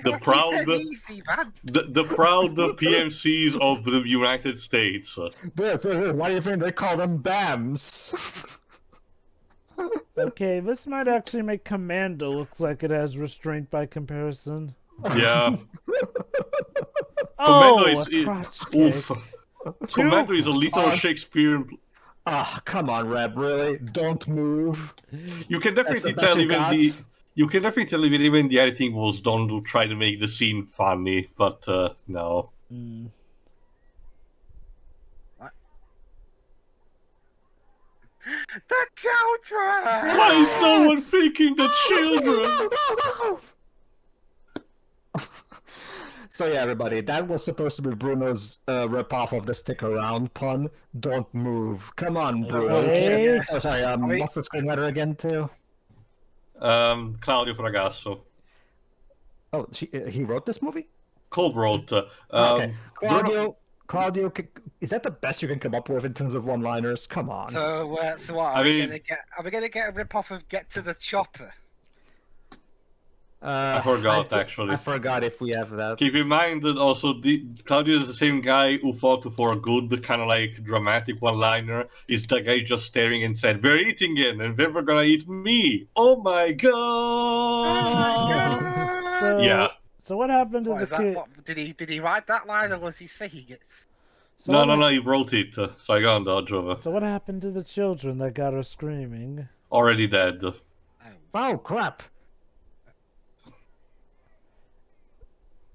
The proud- Easy, man. The proud PMCs of the United States. Why do you think they call them BAMs? Okay, this might actually make Commando look like it has restraint by comparison. Yeah. Oh, Commando a is crotch kick. oof. Commando is a little Oh. Shakespearean. Ah, come on, Reb, really? Don't move. You can That's the definitely best tell you even got? the. You can definitely tell even the editing was done to try to make the scene funny, but no. Mm. The children. Why is no one thinking the children? So yeah, everybody, that was supposed to be Bruno's rip-off of the stick around pun. Don't move. Come on, Bruno. Okay. Oh, sorry, what's the screenwriter again, too? Claudio Fragasso. Oh, he wrote this movie? Co-wrote. Okay. Claudio, is that the best you can come up with in terms of one-liners? Come on. So what? I Are we mean- gonna get? Are we gonna get a rip off of Get to the Chopper? I forgot, actually. I forgot if we have that. Keep in mind that also Claudio is the same guy who fought for a good, kind of like dramatic one-liner. Is the guy just staring and said, "We're eating it, and then we're gonna eat me." Oh my god! So, Yeah. So what happened to What the is that? kid? What, did he write that line or was he saying it? So No, what no, hap- no. He wrote it, so I got on dodge over. So what happened to the children that got her screaming? Already dead. Oh, crap.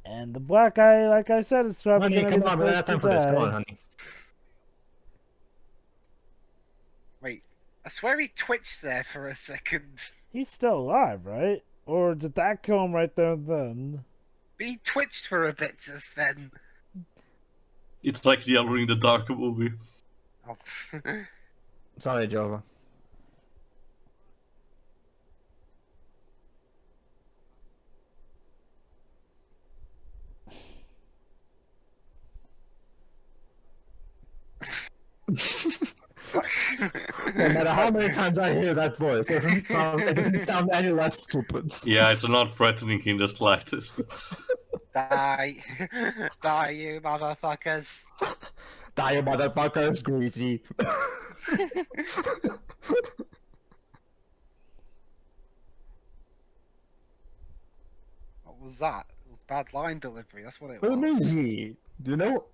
And the black guy, like I said, is probably Honey, gonna be come the on, we don't first have to time for this. Come on, die. honey. Wait, I swear he twitched there for a second. He's still alive, right? Or did that kill him right there and then? He twitched for a bit just then. It's like the Alone in the Dark movie. Oh. Sorry, Jova. No matter how many times I hear that voice, it doesn't sound any less stupid. Yeah, it's not threatening in the slightest. Die. Die, you motherfuckers. Die, you motherfuckers, greasy. What was that? It was bad line delivery, that's what it What do you was. mean he? Do you know?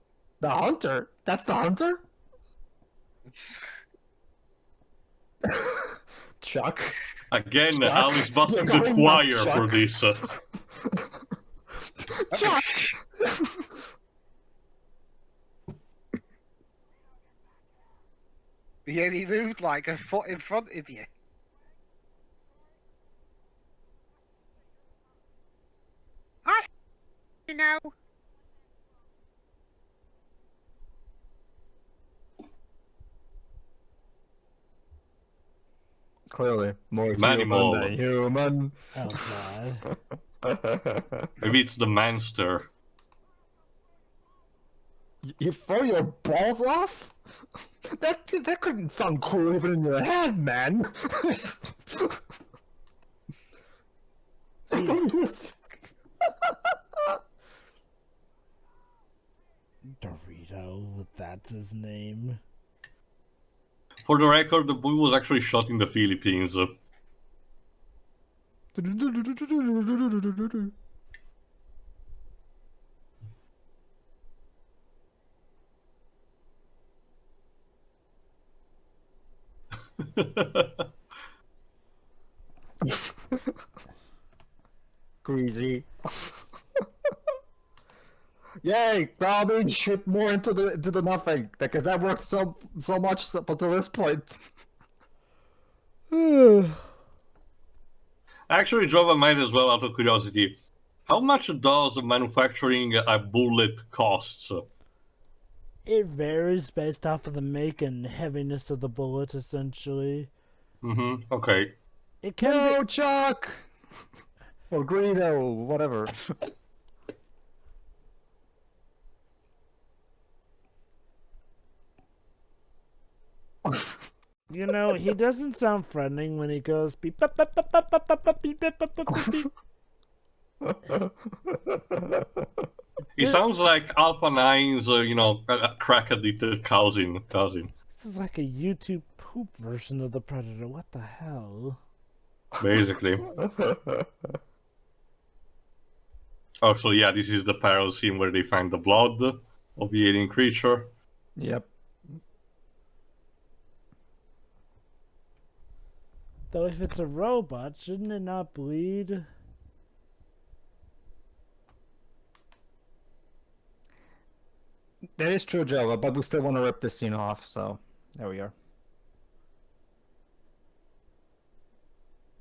The hunter? That's the hunter? Chuck? Again, Chuck, Alice busted you're the going choir nuts, for Chuck. this. Chuck! He only moved like a foot in front of you. You know. Clearly, more Many human more. than human. Oh god. Maybe it's the Manster. You throw your balls off? That couldn't sound cool even in your head, man. Dorito, that's his name. For the record, the movie was actually shot in the Philippines. Greasy. Yay! Probably shoot more into the nothing because that worked so much up until this point. Actually, drop a mind as well out of curiosity. How much does manufacturing a bullet cost? It varies based off of the make and heaviness of the bullet, essentially. Mm-hmm. Okay. It can No, Chuck! Or Greedo, whatever. be, he doesn't sound threatening when he goes beep, beep, beep, beep, beep, beep, beep, beep, beep, beep, beep, beep. He sounds like Alpha 9's, a crack-addicted cousin. This is like a YouTube poop version of the Predator. What the hell? Basically. Oh, so yeah, this is the parallel scene where they find the blood of the alien creature. Yep. Though if it's a robot, shouldn't it not bleed? That is true, Joe, but we still want to rip this scene off, so there we are.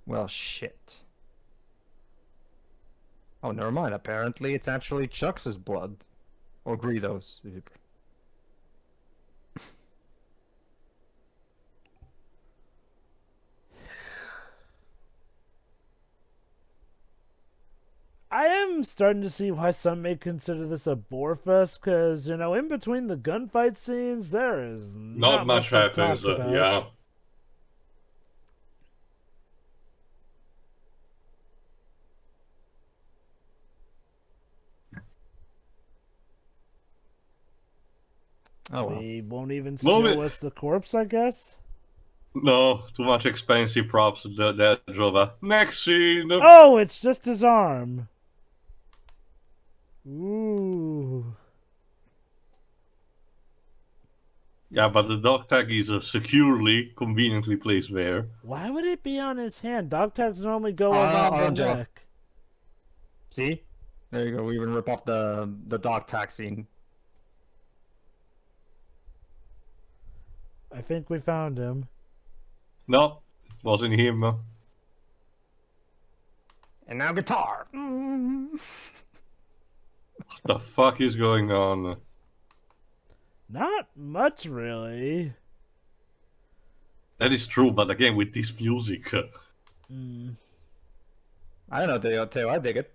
Well, shit. Oh, never mind. Apparently, it's actually Chuck's blood. Or Greedo's. I am starting to see why some may consider this a bore fest, because, in between the gunfight scenes, there is Not much to happens, talk about. yeah. Oh, well. They won't even Well, show us the corpse, I guess? No, too much expensive props that drove a next scene. Oh, it's just his arm. Ooh. Yeah, but the dog tag is securely, conveniently placed there. Why would it be on his hand? Dog tags normally go on around the Joe. neck. See? There you go. We even rip off the dog tag scene. I think we found him. No, it wasn't him. And now guitar. What the fuck is going on? Not much, really. That is true, but again, with this music. I don't know, Teo. I dig it.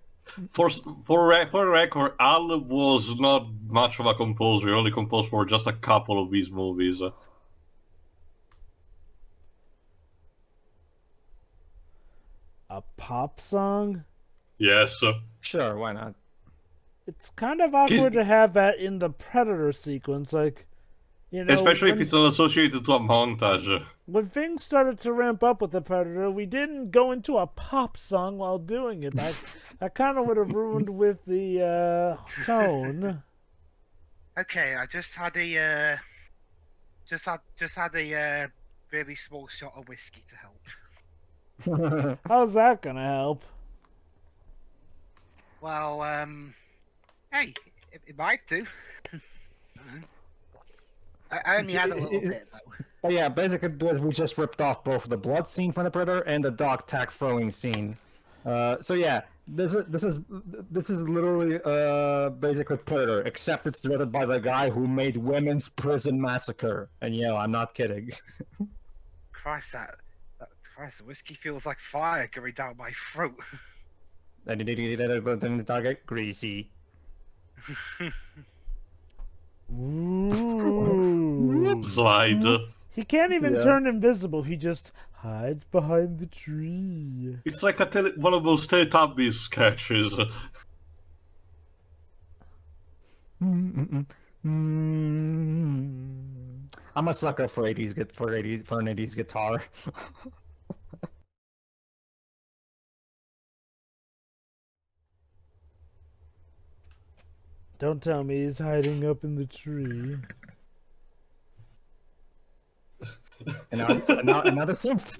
For the record, Al was not much of a composer. He only composed for just a couple of these movies. A pop song? Yes. Sure, why not? It's kind of awkward to have that in the Predator sequence, like, Especially if it's not associated to a montage. when things started to ramp up with the Predator, we didn't go into a pop song while doing it. That kind of would have ruined with the tone. Okay, I just had a really small shot of whiskey to help. How's that gonna help? Well, hey, it might do. I only had a little bit though. But yeah, basically we just ripped off both the blood scene from the Predator and the dog tag throwing scene. So yeah, this is literally basically Predator, except it's directed by the guy who made Women's Prison Massacre. And yeah, I'm not kidding. Christ, the whiskey feels like fire going down my throat. Then the target greasy. Ooh. Slide. He can't even Yeah. turn invisible. He just hides behind the tree. It's like one of those Teletubbies sketches. I'm a sucker for an 80s guitar. Don't tell me he's hiding up in the tree. Another synth.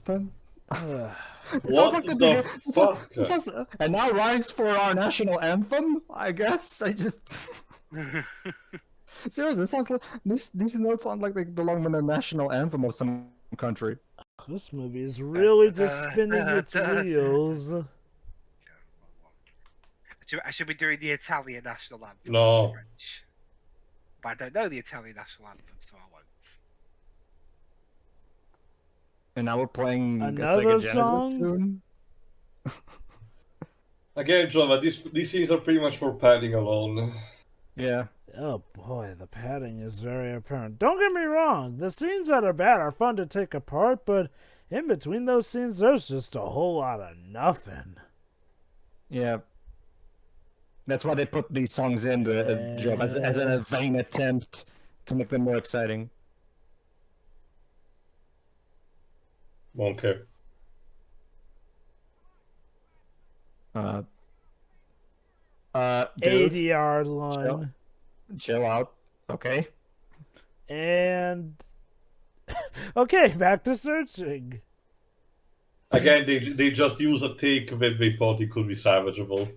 Dun. It sounds like the fuck? And now rise for our national anthem, I guess. Seriously, this sounds like these notes sound like they belong in the national anthem of some country. This movie is really just spinning its wheels. I should be doing the Italian national anthem. No. French. But I don't know the Italian national anthem, so I won't. And now we're playing a Another Sega Genesis song? tune. Again, Java, these scenes are pretty much for padding alone. Yeah. Oh boy, the padding is very apparent. Don't get me wrong, the scenes that are bad are fun to take apart, but in between those scenes, there's just a whole lot of nothing. Yeah. That's why they put these songs in the job as a vain attempt to make them more exciting. Okay. Dude, 80-yard line. chill out. Okay. And okay, back to searching. Again, they just use a take that they thought it could be salvageable.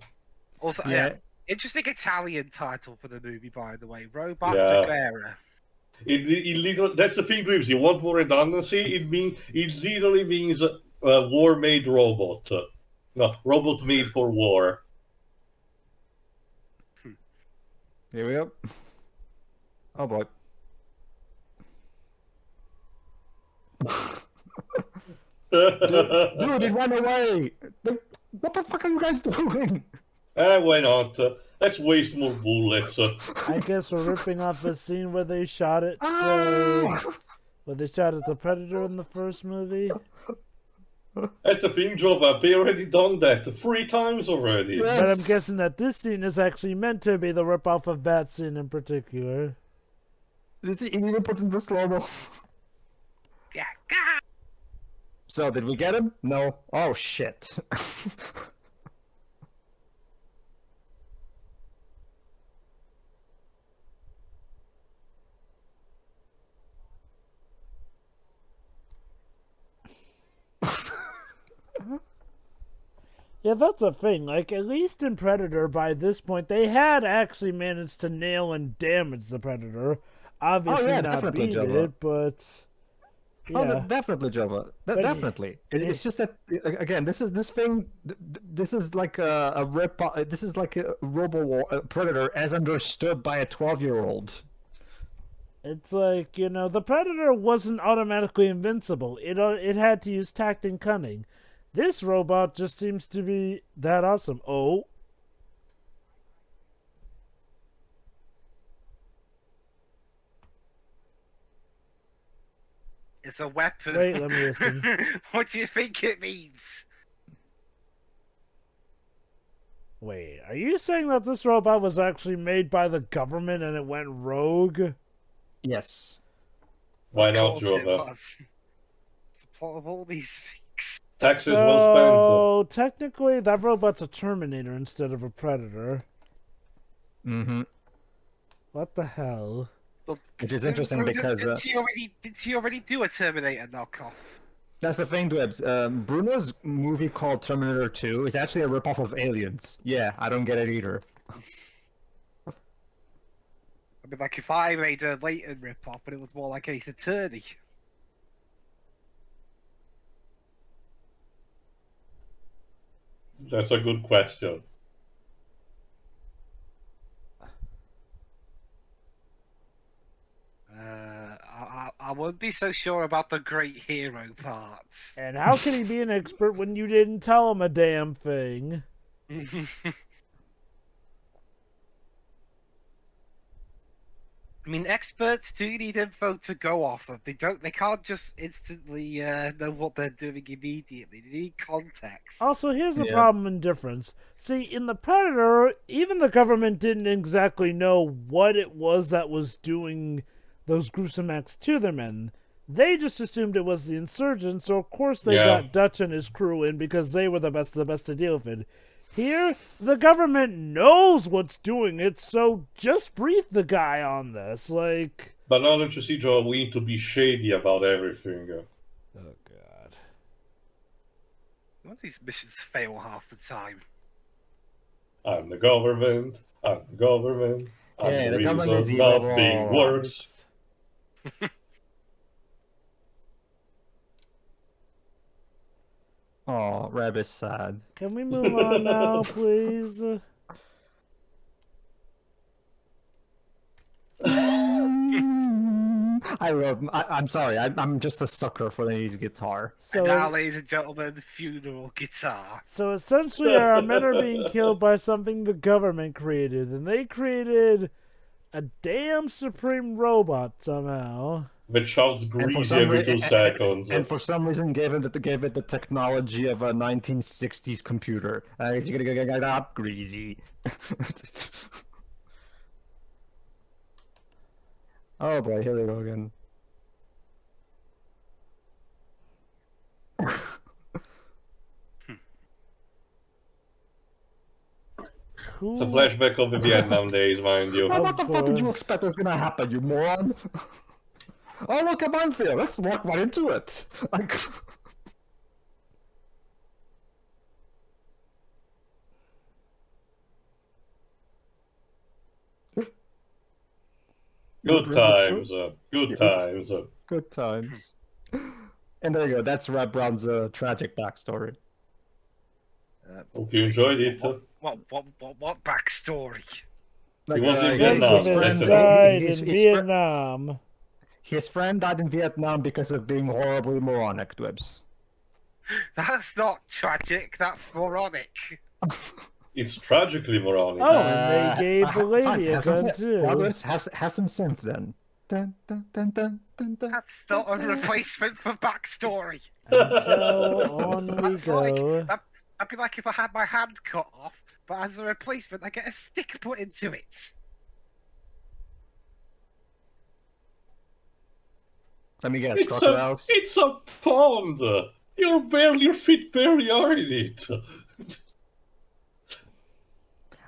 Also, Yeah. interesting Italian title for the movie, by the way. Robot Yeah. de Guerra. That's the thing, Greaves. You want more redundancy? It literally means war-made robot. No, robot made for war. Here we go. Oh boy. Dude, he ran away! What the fuck are you guys doing? Why not? Let's waste more bullets. I guess we're ripping off the scene where they shot it. Ah! Where they shot at the Predator in the first movie. That's the thing, Jova. They already done that 3 times already. Yeah. But I'm Yes. guessing that this scene is actually meant to be the ripoff of that scene in particular. Did he even put in the slow-mo? Yeah. So, did we get him? No. Oh, shit. Yeah, that's a thing. Like, at least in Predator, by this point, they had actually managed to nail and damage the Predator. Obviously yeah, not definitely, beat Java. it, but... Yeah. Oh, definitely, Java. But Definitely. It's just that again, this is like a rip. This is like a Robowar Predator as understood by a 12-year-old. It's like, you know, the Predator wasn't automatically invincible. It had to use tact and cunning. This robot just seems to be that awesome. Oh. It's a weapon. Wait, let me listen. What do you think it means? Wait, are you saying that this robot was actually made by the government and it went rogue? Yes. Why Of not, course it Jova? was. It's the plot of all these things. Taxes well So, technically, that robot's a Terminator instead of a Predator. Mm-hmm. What the hell? Well, Which is interesting Bruno, because, did he already do a Terminator knockoff? That's the thing, Dwebs. Bruno's movie called Terminator 2 is actually a ripoff of Aliens. Yeah, I don't get it either. I mean, like if I made a latent ripoff, but it was more like Ace Attorney. That's a good question. I wouldn't be so sure about the great hero parts. And how can he be an expert when you didn't tell him a damn thing? I mean, experts do need info to go off of. They can't just instantly know what they're doing immediately. They need context. Also, here's the Yeah. problem and difference. See, in the Predator, even the government didn't exactly know what it was that was doing those gruesome acts to their men. They just assumed it was the insurgents, so of course they Yeah. got Dutch and his crew in because they were the best of the best to deal with it. Here, the government knows what's doing it, so just brief the guy on this. Like, But now don't you see, Joe, we need to be shady about everything. oh god. None of these missions fail half the time. I'm the government. I'm the government. Yeah, the common reason greasy nothing Robowar. works. Oh, Reb is sad. Can we move on now, please? I'm sorry. I'm just a sucker for his guitar. So, And now, ladies and gentlemen, funeral guitar. so essentially, our men are being killed by something the government created, and they created a damn supreme robot somehow. Which shouts for greasy some every rea- 2 seconds. And for some reason, gave it the technology of a 1960s computer. You're gonna get up, greasy. Oh boy, here we go again. Who? It's a flashback of the Vietnam days, mind you. What the fuck did you course. expect was gonna happen, you moron? Oh, look, a minefield. Let's walk right into it. Like... Good times, good Yes. times. Good times. And there you go. That's Reb Brown's tragic backstory. Hope you enjoyed it. What backstory? Like, was in his Vietnam, friend that's it. died his- in his fri- Vietnam. His friend died in Vietnam because of being horribly moronic, Dwebs. That's not tragic. That's moronic. It's tragically moronic. Oh, and they gave the Fine, lady a have some gun synth. too. Well, Dwebs, have some synth then. Dun, dun, dun, dun, dun, dun. That's not a replacement for backstory. And so on we That's like go. that'd be like if I had my hand cut off, but as a replacement, I get a stick put into it. Let me guess, crocodiles. It's a pond. Your feet barely are in it.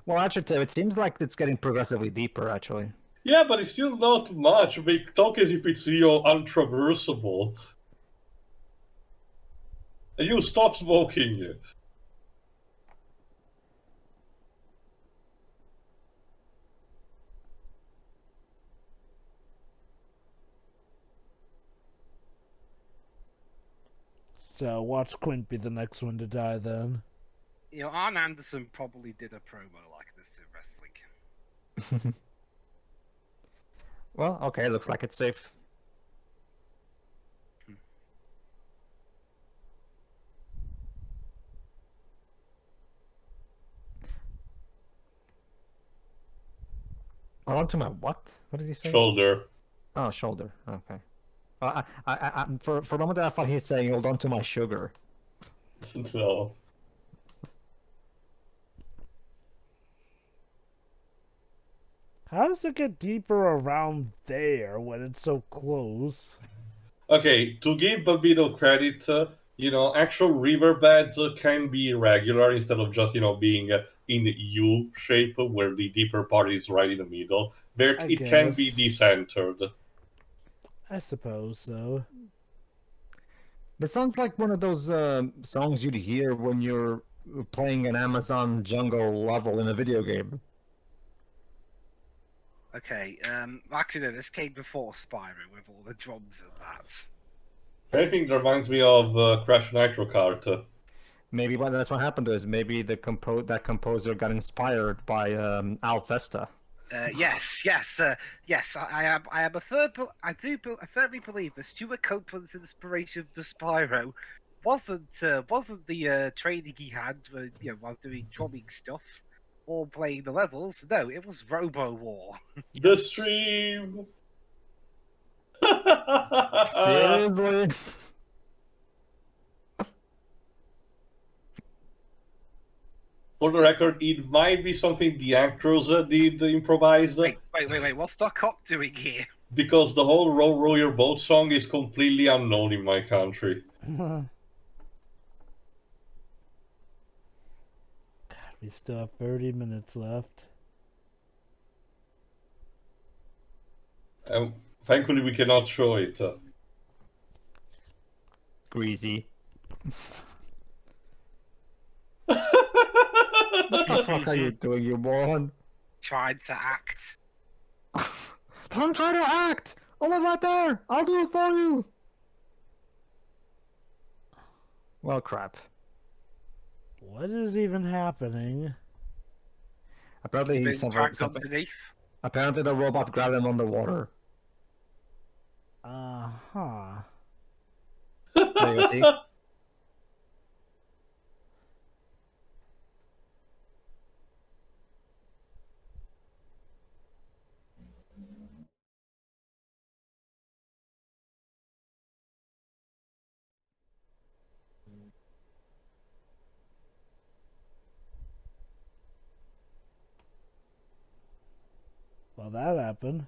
Well, actually, it seems like it's getting progressively deeper, actually. Yeah, but it's still not much. They talk as if it's untraversable. And you stop smoking. So watch Quint be the next one to die then. You know, Arn Anderson probably did a promo like this in wrestling. Well, okay, looks like it's safe. Hold on to my what? What did he say? Shoulder. Oh, shoulder. Okay. For a moment I thought he's saying, hold on to my sugar. No. How does it get deeper around there when it's so close? Okay, to give a bit of credit, actual riverbeds can be irregular instead of just, being in U shape where the deeper part is right in the middle. It can be guess. decentered. I suppose so. It sounds like one of those songs you'd hear when you're playing an Amazon jungle level in a video game. Okay, actually no, this came before Spyro with all the drums and that. I think it reminds me of Crash Nitro Kart. Maybe that's what happened to us. Maybe that composer got inspired by Alfesta. Yes. I firmly believe that Stuart Copeland's inspiration for Spyro wasn't the training he had, while doing drumming stuff or playing the levels. No, it was Robowar. The stream! Seriously? For the record, it might be something the actors did improvised. Wait, what's Doc Ock doing here? Because the whole Row Your Boat song is completely unknown in my country. God, we still have 30 minutes left. Thankfully, we cannot show it. Greasy. What the fuck are you doing, you moron? Trying to act. Don't try to act! I'll live right there! I'll do it for you! Well, crap. What is even happening? Apparently Being he's dragged underneath. Apparently the robot grabbed him underwater. Uh-huh. There you see. Well, that happened.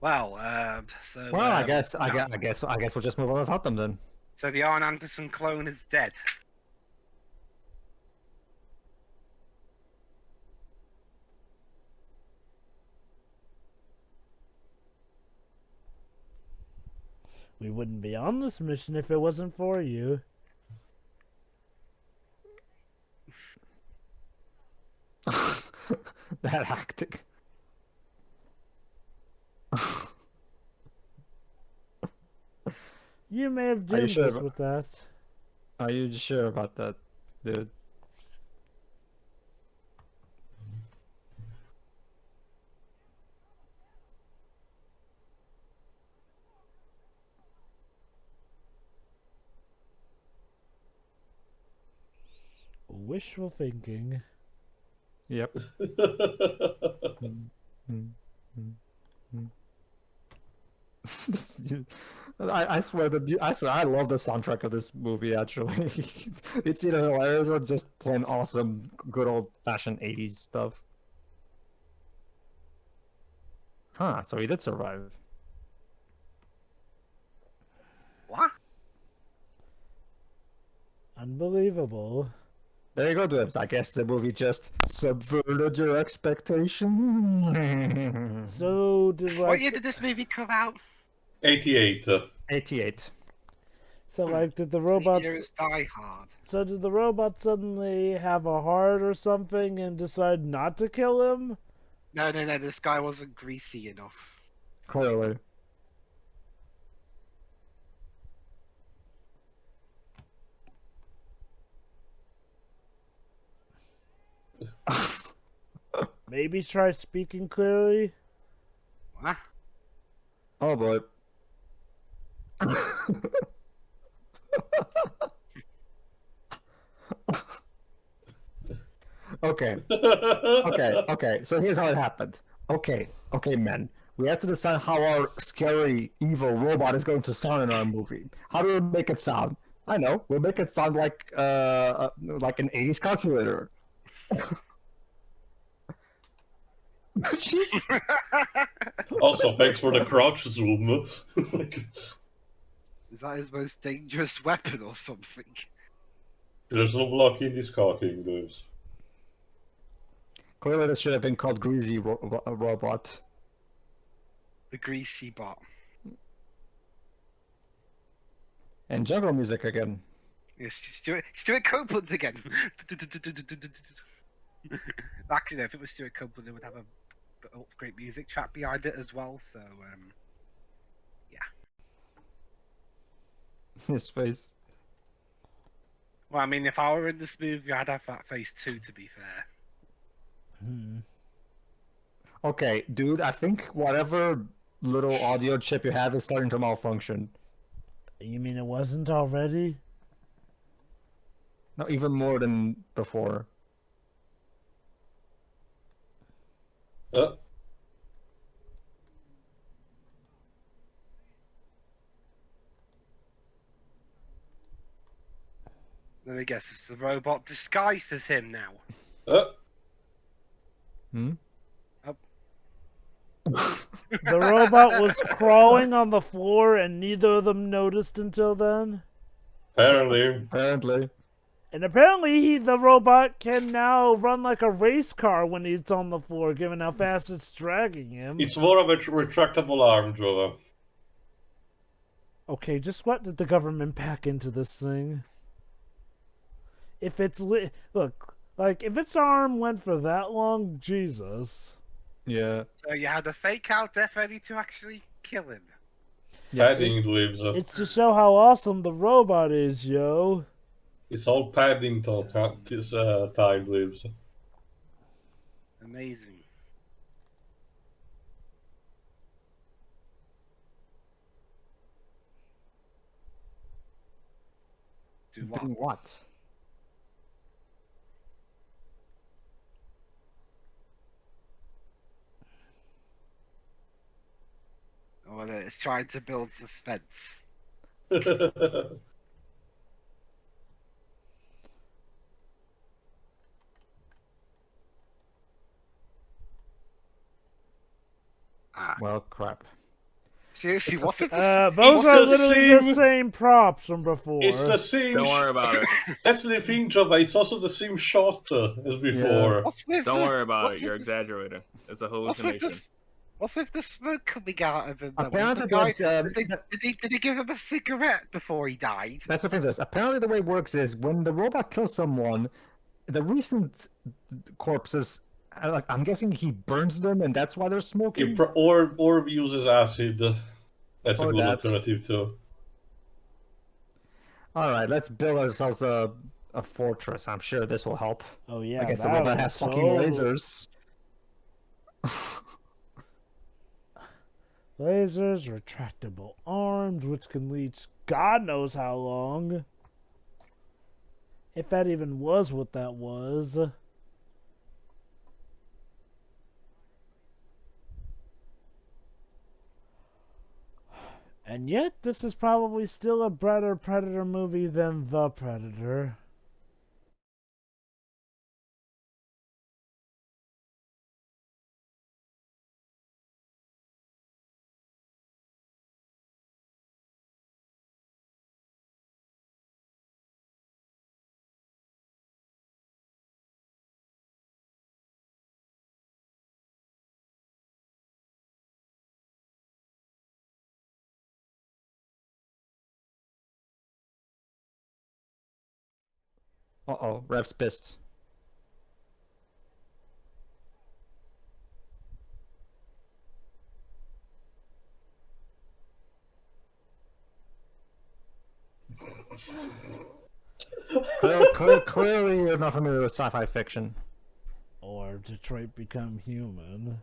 Well, so. Well, I guess we'll just move on without them then. So the Arn Anderson clone is dead. We wouldn't be on this mission if it wasn't for you. That acting. You may have Are you doomed sure us about- with that. Are you sure about that, dude? Wishful thinking. Yep. I swear I love the soundtrack of this movie. Actually, it's either hilarious or just plain awesome, good old fashioned '80s stuff. Huh? So he did survive. What? Unbelievable. There you go, Dwebs. I guess the movie just subverted your expectations. So did What like year did this movie come out? 88. 88. so like did the Same robots year as Die Hard. so did the robot suddenly have a heart or something and decide not to kill him? No, this guy wasn't greasy enough. Clearly. Maybe try speaking clearly. What? Oh boy. Okay. Okay. So here's how it happened. Okay, men. We have to decide how our scary, evil robot is going to sound in our movie. How do we make it sound? I know. We'll make it sound like an '80s calculator. Jesus. Also, thanks for the crouch zoom. Is that his most dangerous weapon or something? There's no blocking this cocking, guys. Clearly, this should have been called Greasy Robot. The greasy bot. And jungle music again. Yes, Stuart Copeland again. Actually, no, if it was Stuart Copeland, they would have a great music track behind it as well. So, yeah. His face. Well, I mean, if I were in this movie, I'd have that face too. To be fair. Okay, dude, I think whatever little audio chip you have is starting to malfunction. You mean it wasn't already? No, even more than before. Let me guess, it's the robot disguised as him now. Hmm? The robot was crawling on the floor and neither of them noticed until then? Apparently. Apparently. And apparently the robot can now run like a race car when he's on the floor, given how fast it's dragging him. It's more of a retractable arm, Joe. Okay, just what did the government pack into this thing? If it's look, like if its arm went for that long, Jesus. Yeah. So you had a fake out death ready to actually kill him. Yes. Padding lives. It's to show how awesome the robot is, yo. It's all padding time lives. Amazing. Do what? Doing what? Or it's trying to build suspense. Well, crap. Seriously, It's what's with this? Those It's are the literally the same- same props from before. It's the same. Don't worry about it. That's the thing, Joe, but it's also the same shot as before. What's with Don't the- worry about what's it. You're with this- exaggerating. It's a What's with hallucination. this? What's with the smoke coming out of him? though? Was Apparently, the guy- that's, did they give him a cigarette before he died? that's the thing. Apparently, the way it works is when the robot kills someone, the recent corpses, like, I'm guessing he burns them, and that's why they're smoking. Or uses acid. That's a Or good that. alternative too. All right, let's build ourselves a fortress. I'm sure this will help. Oh yeah, I guess the that robot will has fucking totally- lasers. Lasers, retractable arms, which can reach God knows how long. If that even was what that was. And yet, this is probably still a better Predator movie than The Predator. Uh-oh, Reb's pissed. Clearly, you're not familiar with sci-fi fiction. Or Detroit Become Human.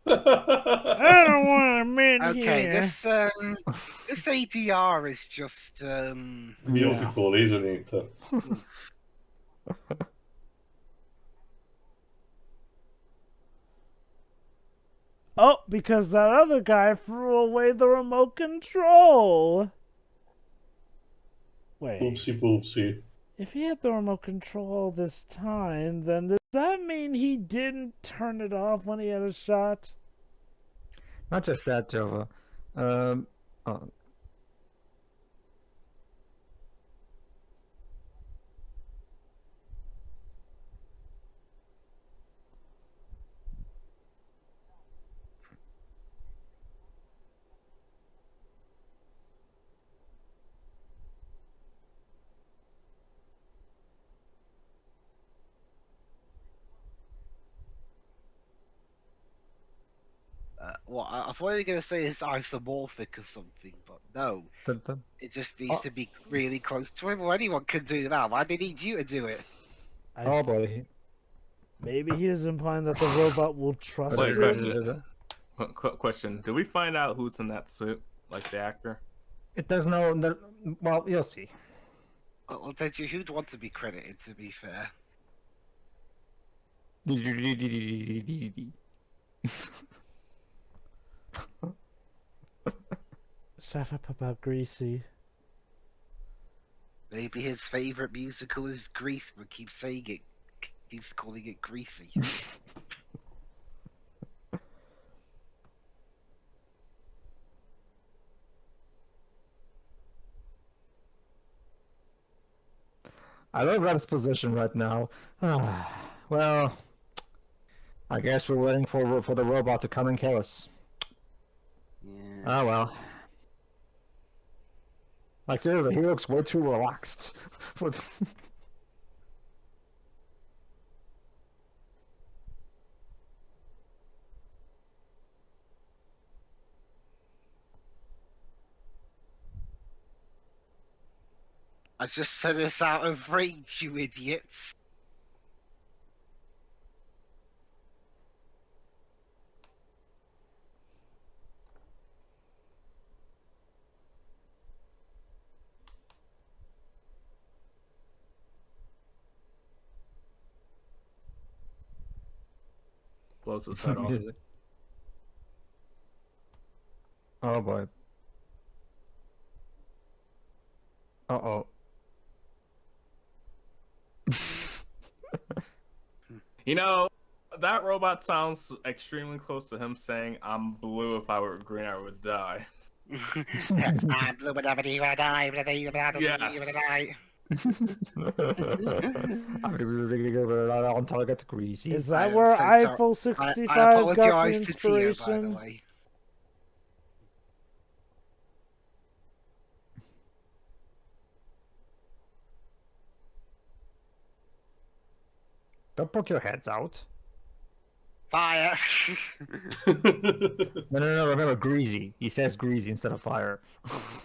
I don't want to admit Okay, here. this ADR is just Beautiful, isn't it? Oh, because that other guy threw away the remote control. Wait, Oopsie poopsie. if he had the remote control this time, then does that mean he didn't turn it off when he had a shot? Not just that, Jova. Oh, well, I thought you were gonna say it's isomorphic or something, but no, it just needs to be really close to him. Well, anyone can do that. Why do they need you to do it? oh boy. Maybe he is implying that the robot will trust Wait, him. Question: do we find out who's in that suit, like the actor? There's no. Well, you'll see. Well, Deji, who'd want to be credited? To be fair, Shut up about Greasy. maybe his favorite musical is Grease, but keeps calling it Greasy. I love Reb's position right now. Well, I guess we're waiting for the robot to come and kill us. Yeah. Oh well. Like seriously, he looks way too relaxed. I just said this out of rage, you idiots. Blows his head off. Music. Oh boy. Uh-oh. You know, that robot sounds extremely close to him saying, "I'm blue. If I were green, I would die." Yes. On target, greasy. Is I that am where so sorry. Eiffel I 65 got the apologize to Tia, by the inspiration? way. Don't poke your heads out. Fire! No, remember greasy. He says greasy instead of fire.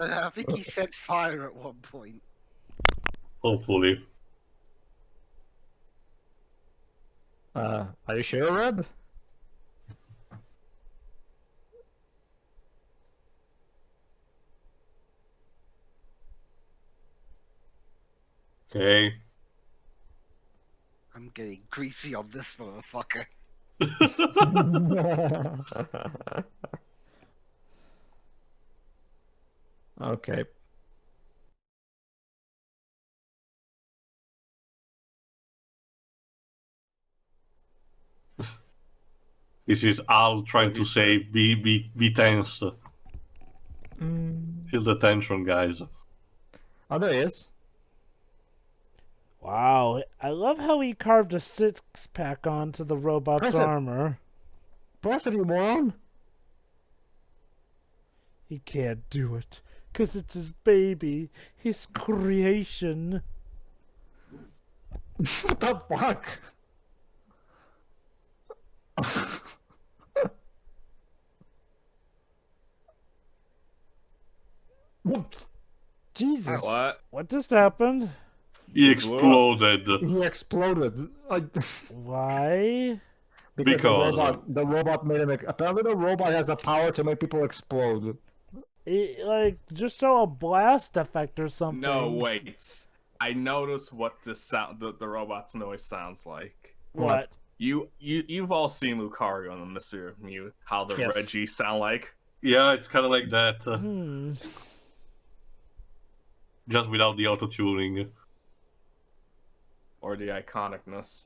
I think he said fire at one point. Hopefully. Are you sure, Reb? Okay. I'm getting greasy on this motherfucker. Okay. This is Al trying to say, be tense. Feel the tension, guys. Oh, there he is. Wow, I love how he carved a six-pack onto the robot's Press it. armor. Press it, you moron. He can't do it, 'cause it's his baby, his creation. What the fuck? Whoops. Jesus. What? What just happened? He blew up. exploded. He exploded. Why? Because the robot made him. Apparently, the robot has the power to make people explode. Like, just show a blast effect or something. No, wait. I noticed what the sound, the robot's noise sounds like. What? You've all seen Lucario and Mr. Mew, how the Yes. Reggie sound like. Yeah, it's kind of like that. Just without the auto-tuning. Or the iconicness.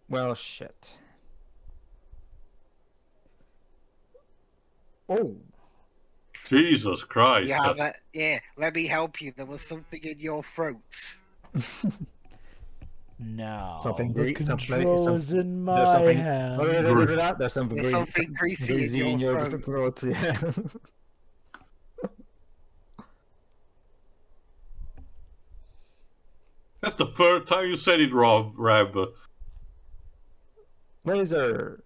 Well, shit. Oh. Jesus Christ. Yeah, let me help you. There was something in your throat. No. Something the greasy. controls in There's my something. hand. Look at that. There's something There's greasy. something greasy in your throat. throat. Yeah. That's the third time you said it, Reb. Laser.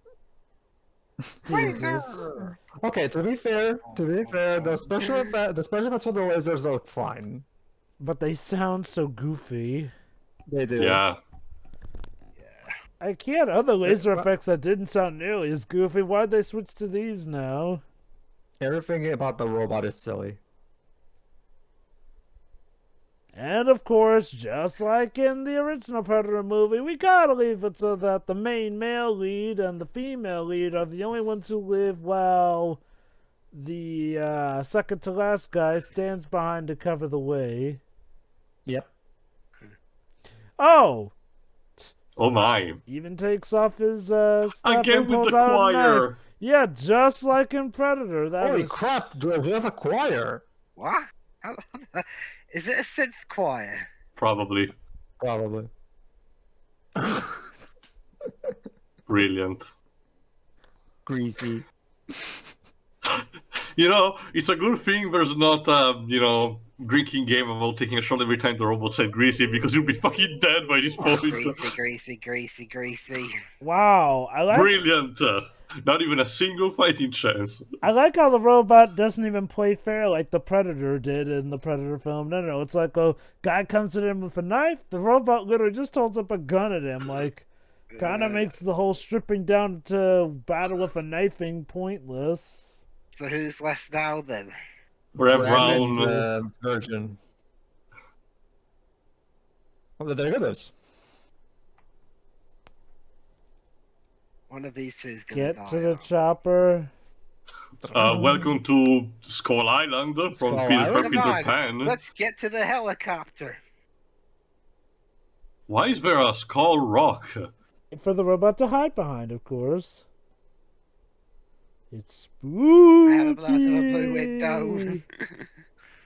Jesus. Okay, to be fair, the special effects for the lasers look fine. But they sound so goofy. They do. Yeah. I can't other laser effects that didn't sound nearly as goofy. Why'd they switch to these now? Everything about the robot is silly. And of course, just like in the original Predator movie, we gotta leave it so that the main male lead and the female lead are the only ones who live while the second to last guy stands behind to cover the way. Yep. Oh! Oh my. Even takes off his stuff Again and with pulls the out a choir. knife. Yeah, just like in Predator. That Holy is... crap! Do we have a choir? What? Is it a synth choir? Probably. Probably. Brilliant. Greasy. You know, it's a good thing there's not, drinking game about taking a shot every time the robot said greasy, because you'll be fucking dead by this point. Greasy. Wow, I like Brilliant. Not even a single fighting chance. I like how the robot doesn't even play fair like the Predator did in the Predator film. No, it's like a guy comes at him with a knife, the robot literally just holds up a gun at him, like, kind of makes the whole stripping down to battle with a knifing pointless. So who's left now then? Reb Brandon's, Brown. Virgin. Oh, there it is. One of these two's gonna Get die. to the chopper. Welcome to Skull Island from Skull Peter Island? Peter Come on, Pan. let's get to the helicopter. Why is there a skull rock? For the robot to hide behind, of course. It's spooky. I have a blast of a blue window.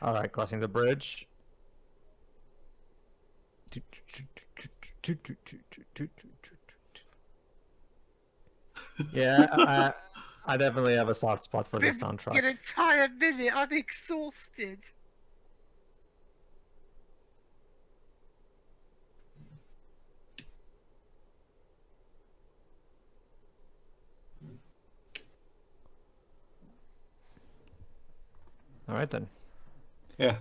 Alright, crossing the bridge. Yeah, I definitely have a soft spot for this An soundtrack. entire minute, I'm exhausted. Alright then. Yeah.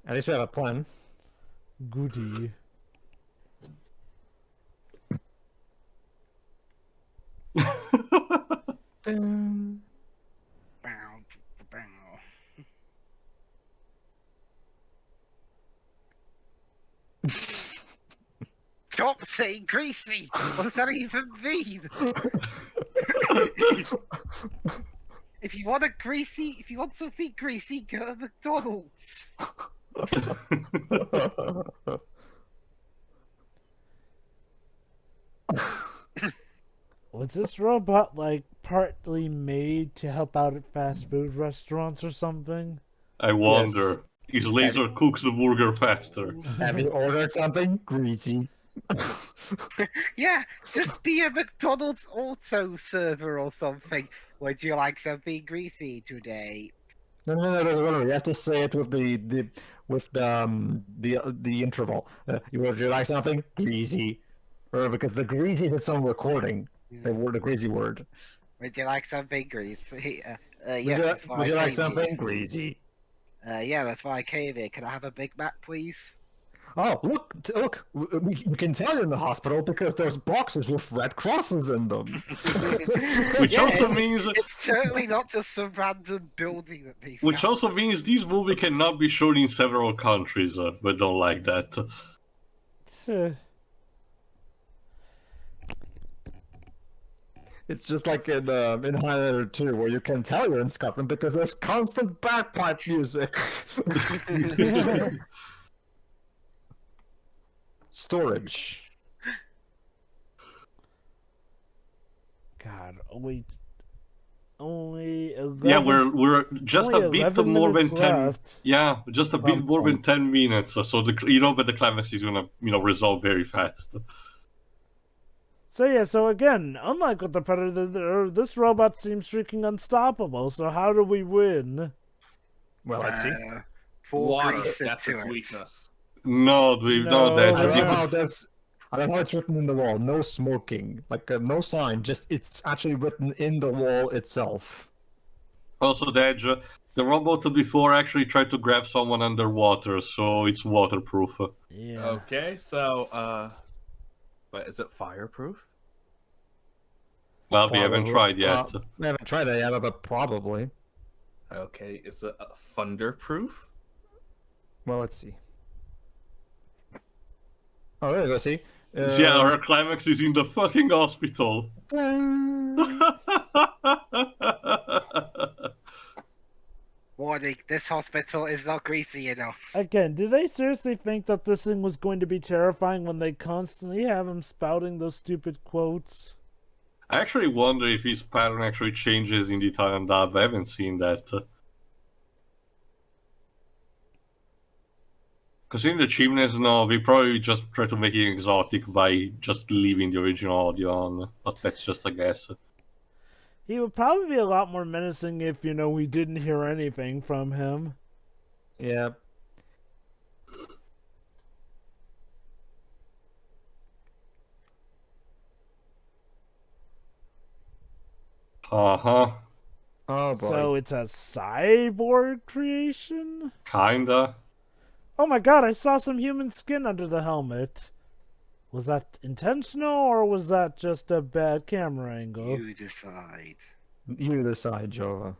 At least we have a plan. Goody. Stop saying greasy! What does that even mean? If you want something greasy, go to McDonald's. Was this robot, like, partly made to help out at fast food restaurants or something? I wonder. His laser cooks the burger faster. Have you ordered something? Greasy. Yeah, just be a McDonald's auto server or something. Would you like something greasy today? No. You have to say it with the interval. Would you like something? Greasy. Or because the greasy is its own recording. The greasy word. Would you like something greasy? Would Yes, you, that's why would you I like came something? here. Greasy. Yeah, that's why I came here. Can I have a Big Mac, please? Oh, look! We can tell you're in the hospital because there's boxes with red crosses in them. Which also it's- means It's certainly not just some random building that they which found. also means this movie cannot be shown in several countries, but don't like that. It's just like in Highlander 2, where you can tell you're in Scotland because there's constant bagpipe music. Storage. God, only 11, Yeah, we're just only a bit 11 more than minutes 10. left. Yeah, just a bit Sounds more fun. than 10 minutes. So that the climax is gonna resolve very fast. So again, unlike with the Predator, this robot seems freaking unstoppable. So how do we win? Well, let's see. Pour Water, grease that's into its it. weakness. No, we've No, not that. I don't know yeah. how there's. I don't know how it's written in the wall. No smoking. Like no sign. Just it's actually written in the wall itself. Also, Dej, the robot before actually tried to grab someone underwater, so it's waterproof. Yeah. Okay, so but is it fireproof? Well, we haven't tried yet. We haven't tried that yet, but probably. Okay, is it thunderproof? Well, let's see. Oh, there you go. See. Yeah, our climax is in the fucking hospital. Warning, this hospital is not greasy enough. Again, do they seriously think that this thing was going to be terrifying when they constantly have him spouting those stupid quotes? I actually wonder if his pattern actually changes in the Italian dub. I haven't seen that. Because in the Chimneys, no, we probably just try to make it exotic by just leaving the original audio on. But that's just a guess. He would probably be a lot more menacing if, we didn't hear anything from him. Yeah. Uh-huh. Oh boy. So it's a cyborg creation? Kinda. Oh my god, I saw some human skin under the helmet. Was that intentional, or was that just a bad camera angle? You decide. You decide, Jova.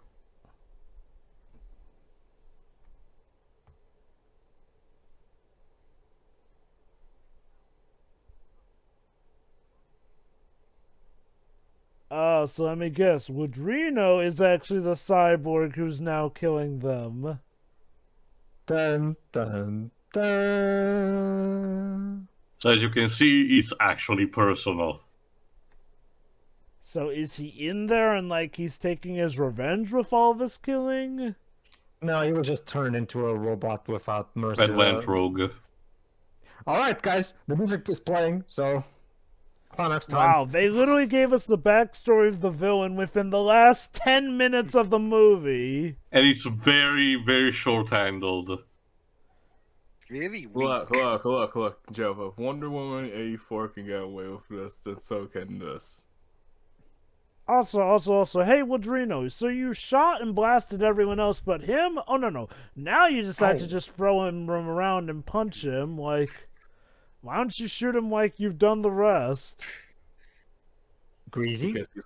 Oh, so let me guess. Woodrino is actually the cyborg who's now killing them. Dun dun dun. So as you can see, it's actually personal. So is he in there and he's taking his revenge with all this killing? No, he was just turned into a robot without mercy. That went rogue. Alright, guys, the music is playing, so climax time. Wow, they literally gave us the backstory of the villain within the last 10 minutes of the movie. And it's very, very short-handled. Really weak. Look, Jova. If Wonder Woman 84 can get away with this, then so can this. Also, hey, Woodrino, so you shot and blasted everyone else but him? Oh, no. Now you decide to just throw him around and punch him, why don't you shoot him like you've done the rest? Greasy? Because he's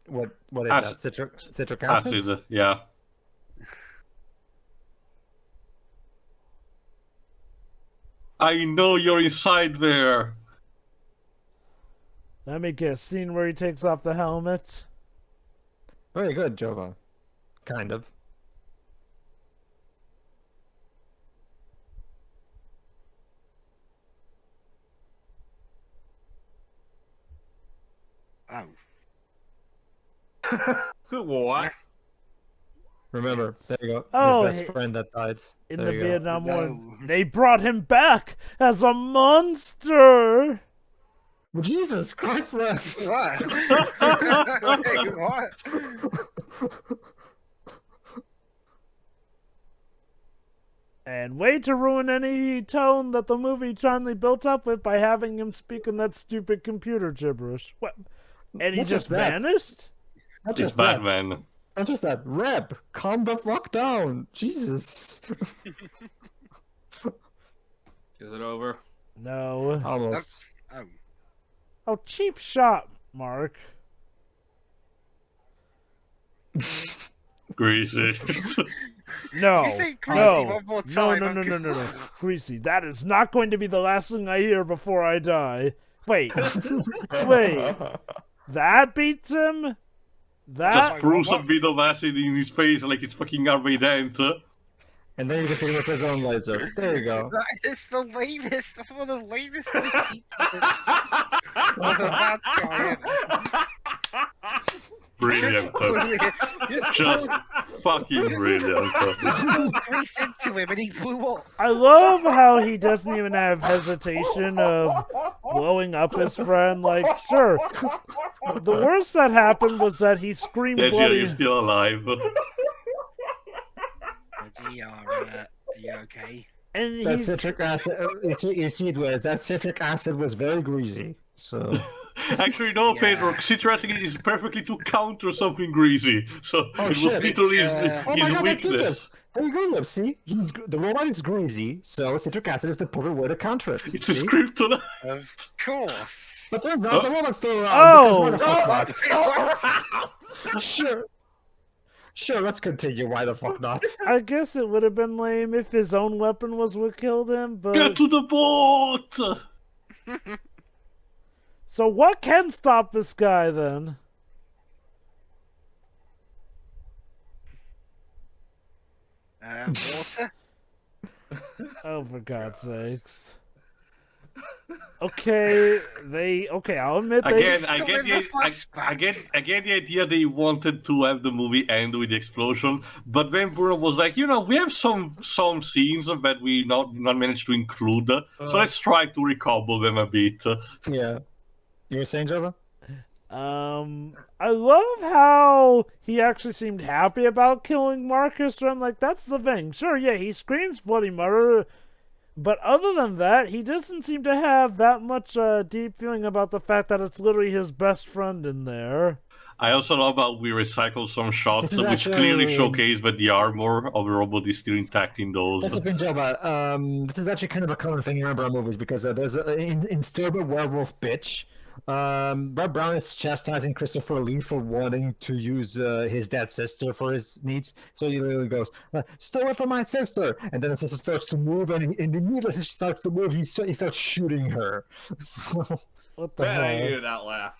What is that? Citric acid? Acid, yeah. I know you're inside there. Let me guess, scene where he takes off the helmet? Very good, Jova. Kind of. Oh. what? Remember, there you go. Oh, his best friend that died. In There the you go. Vietnam War, No. they brought him back as a monster! Jesus Christ, man! What? Wait, what? And way to ruin any tone that the movie finally built up with by having him speak in that stupid computer gibberish. What? And he Not just just that. vanished? Not It's just that. Batman. Not just that. Reb, calm the fuck down. Jesus. Is it over? No. Almost. Oh. Oh, cheap shot, Mark. Greasy. No. You say greasy No. one more No, time. no. Greasy, that is not going to be the last thing I hear before I die. Wait. Wait. That beats him? That? Just Bruce would be the acid in his face like it's fucking Harvey Dent. And then you can hit him with his own laser. There you go. That is the lamest. That's one of the lamest defeats of a bad guy ever. Brilliant. Just Just fucking brilliant. pulled grease into him and he blew up. I love how he doesn't even have hesitation of blowing up his friend. Like, sure. The worst that happened was that he screamed Deji, are bloody. you still alive? Deji, are you okay? And That he's citric acid. You see it was that citric acid was very greasy. So Actually, no, Yeah. Pedro. Citric is perfectly to counter something greasy. So Oh, it was shit. literally his, Oh oh his my god, that's it. weakness. There you go, Liv. See, the robot is greasy, so citric acid is the perfect way to counter it. It's a see? kryptonite. Of course. But turns out the robot's still around. Oh! Because why the fuck not? Sure, let's continue. Why the fuck not? I guess it would have been lame if his own weapon was what killed him, Get but to the boat! so what can stop this guy then? Water? Oh, for God's sakes. Okay, I'll admit they Again, I still get, in the, the flashback. I get the idea they wanted to have the movie end with the explosion, but then Bruno was like, we have some scenes that we not managed to include, so let's try to recobble them a bit. Yeah. You were saying, Jova? I love how he actually seemed happy about killing Marcus. I'm like, that's the thing. Sure, yeah, he screams bloody murder, but other than that, he doesn't seem to have that much deep feeling about the fact that it's literally his best friend in there. I also love how we recycle some shots This is which actually- clearly showcase that the armor of the robot is still intact in those. That's the thing, Jova. This is actually kind of a common thing in Reb Brown movies because there's in Sturba Werewolf Bitch. Reb Brown is chastising Christopher Lee for wanting to use his dead sister for his needs. So he literally goes, "Stay away from my sister!" And then the sister starts to move, and immediately she starts to move, he starts shooting her. So, What the Man, I hell? needed that laugh.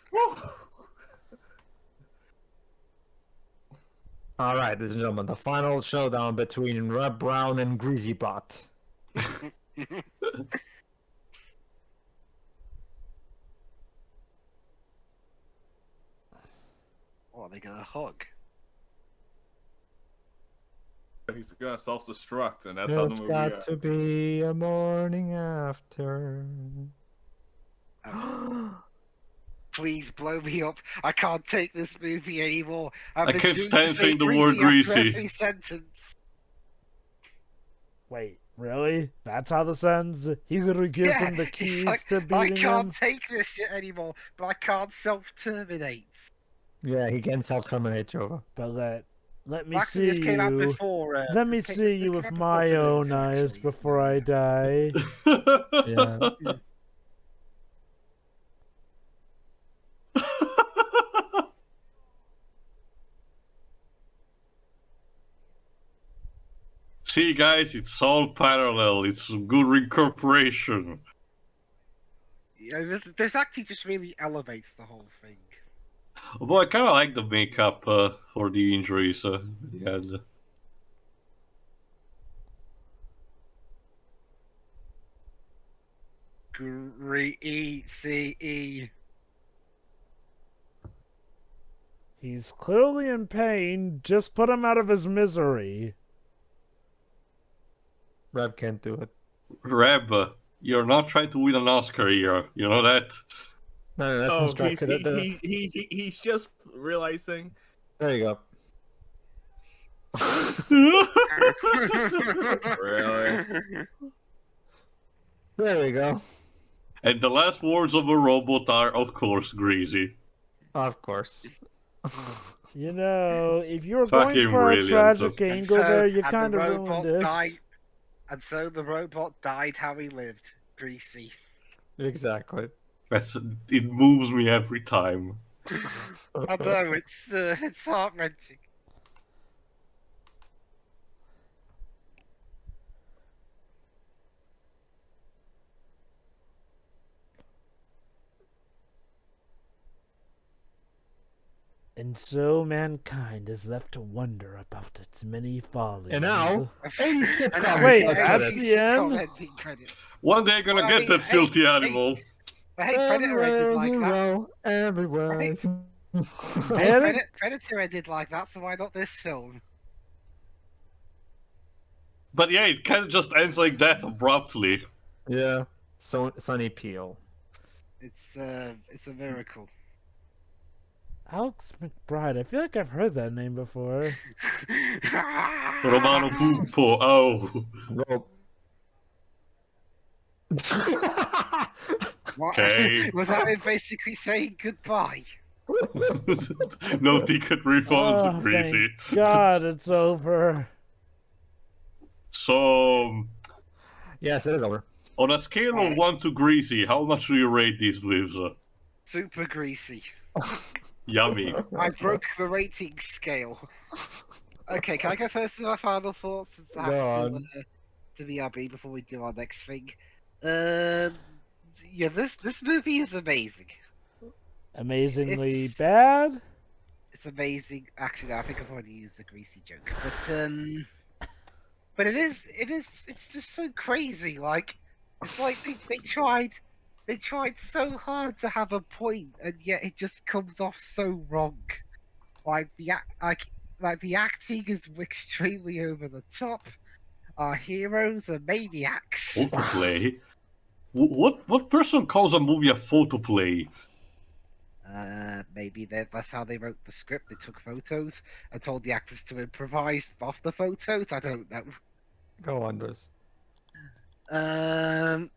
all right, ladies and gentlemen, the final showdown between Reb Brown and Greasy Bot. Oh, they got a hug. He's gonna self-destruct, and that's how It's the movie got ends. to be a morning after. Please blow me up. I can't take this movie anymore. I've I been can't doing stand to say saying the word after greasy. every sentence. Wait, really? That's how this ends? He literally gives him the it's keys like, to I beating can't him? take this shit anymore, but I can't self-terminate. Yeah, he can self-terminate, Jova. But let me Actually, see this came out you. before. Let me this see came you out with before my Terminator own 2, eyes actually, before so, I die. Yeah. See, guys, it's all parallel. It's good reincorporation. Yeah, this actually just really elevates the whole thing. Although I kind of like the makeup for the injuries he had. Greasy. He's clearly in pain. Just put him out of his misery. Reb can't do it. Reb, you're not trying to win an Oscar here. You know that? No, that's Oh, instructed. he's just realizing. There you go. Really? There we go. And the last words of a robot are, of course, greasy. Of course. You know, if you were Fucking going for brilliant. a tragic And angle so- there, you and kind the of robot ruined it. died. And so the robot died how he lived. Greasy. Exactly. It moves me every time. I know, it's heart-wrenching. And so mankind is left to wonder about its many follies. And now, a sitcom. Wait, with that's credits. the end? Ending credit. One day gonna Well, I get mean, that hey, filthy hey. animal. But hey, Predator ended like that. Everywhere. Hey, Get it? Predator ended like that, so why not this film? But yeah, it kind of just ends like that abruptly. Yeah. So Sonny Peel. It's a miracle. Alex McBride. I feel like I've heard that name before. Romano Pupo. Oh. Rob. What? Okay. Was that him basically saying goodbye? No ticket refunds, Oh, greasy. thank God it's over. So, Yes, it is over. on a scale of 1 to greasy, how much do you rate these lives? Super greasy. Yummy. I broke the rating scale. Okay, can I go first with my final thoughts? Since I Go have on. to BRB before we do our next thing. Yeah, this movie is amazing. Amazingly It's- bad? It's amazing. Actually, no, I think I've already used the greasy joke, but it's just so crazy. Like, it's like they tried so hard to have a point, and yet it just comes off so wrong. Like the acting is extremely over the top. Our heroes are maniacs. Photoplay? What person calls a movie a photoplay? Maybe that's how they wrote the script. They took photos and told the actors to improvise off the photos. I don't know. Go on, Bruce. And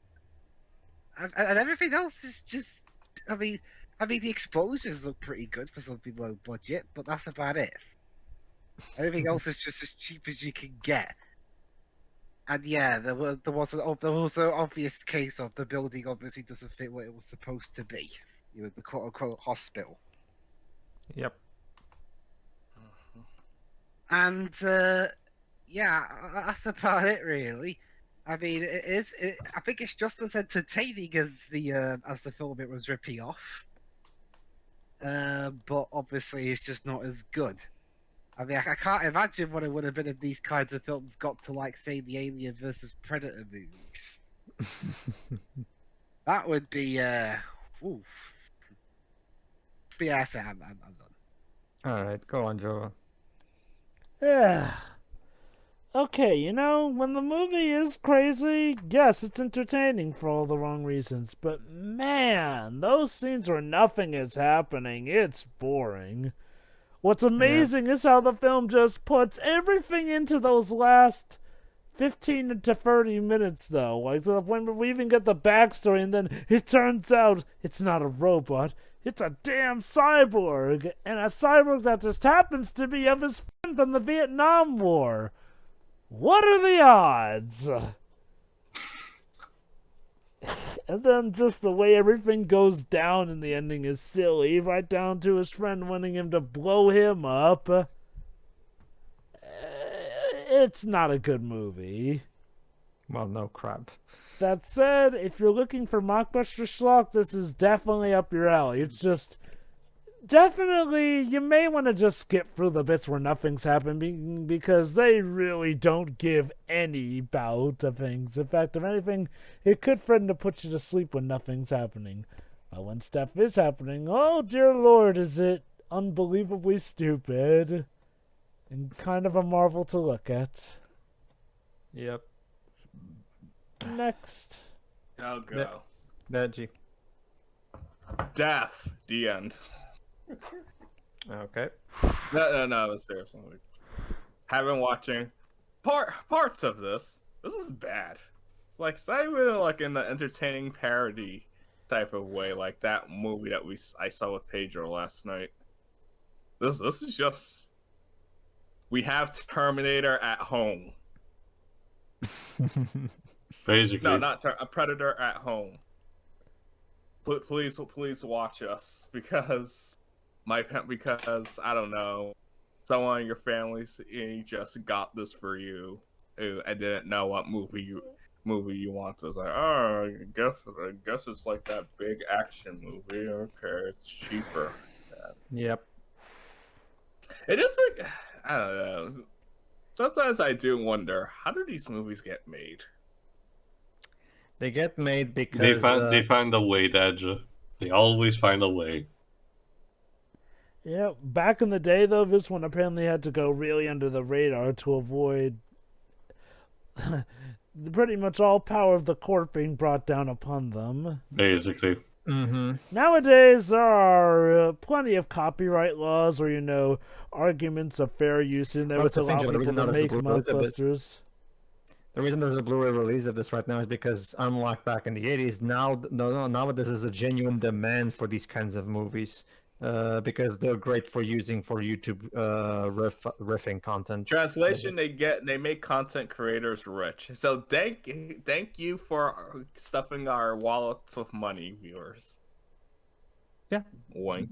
everything else is just. I mean, the explosions look pretty good for something low budget, but that's about it. Everything else is just as cheap as you can get. And yeah, there was an obvious case of the building obviously doesn't fit what it was supposed to be. The quote unquote hospital. Yep. And yeah, that's about it really. I mean, I think it's just as entertaining as the film it was ripping off. But obviously, it's just not as good. I mean, I can't imagine what it would have been if these kinds of films got to, like, say, the Alien versus Predator movies. That would be, oof. But yeah, I'm done. All right, go on, Joe. Yeah. Okay, when the movie is crazy, yes, it's entertaining for all the wrong reasons. But man, those scenes where nothing is happening, it's boring. What's amazing is how the film just puts everything into those last 15 to 30 minutes, though. Like, when we even get the backstory, and then it turns out it's not a robot, it's a damn cyborg. And a cyborg that just happens to be of his friend from the Vietnam War. What are the odds? And then just the way everything goes down in the ending is silly, right down to his friend wanting him to blow him up. It's not a good movie. Well, no crap. That said, if you're looking for mockbuster schlock, this is definitely up your alley. It's just... Definitely, you may want to just skip through the bits where nothing's happening because they really don't give any bout to things. In fact, if anything, it could threaten to put you to sleep when nothing's happening. But when stuff is happening, oh dear lord, is it unbelievably stupid and kind of a marvel to look at. Yep. Next. I'll go. Deji. Death. The end. Okay. No, seriously. Have been watching parts of this. This is bad. It's like not even like in the entertaining parody type of way, like that movie that I saw with Pedro last night. This is just we have Terminator at home. Basically. No, not a Predator at home. Please watch us because I don't know, someone in your family just got this for you, and didn't know what movie you want. So it's like, oh, I guess it's like that big action movie. Okay, it's cheaper. Yep. It is like, I don't know. Sometimes I do wonder, how do these movies get made? They get made because they find a way, Dej. They always find a way. Yeah, back in the day, though, this one apparently had to go really under the radar to avoid pretty much all power of the court being brought down upon them. Basically. Mm-hmm. Nowadays, there are plenty of copyright laws or, arguments of fair use in there Well, with a that's the lot thing, of the people reason to there's a make Blu-ray is a bit- mockbusters. The reason there's a Blu-ray release of this right now is because, unlike back in the 80s, now this is a genuine demand for these kinds of movies, because they're great for using for YouTube riffing content. Translation: they make content creators rich. So thank you for stuffing our wallets with money, viewers. Yeah. Wink.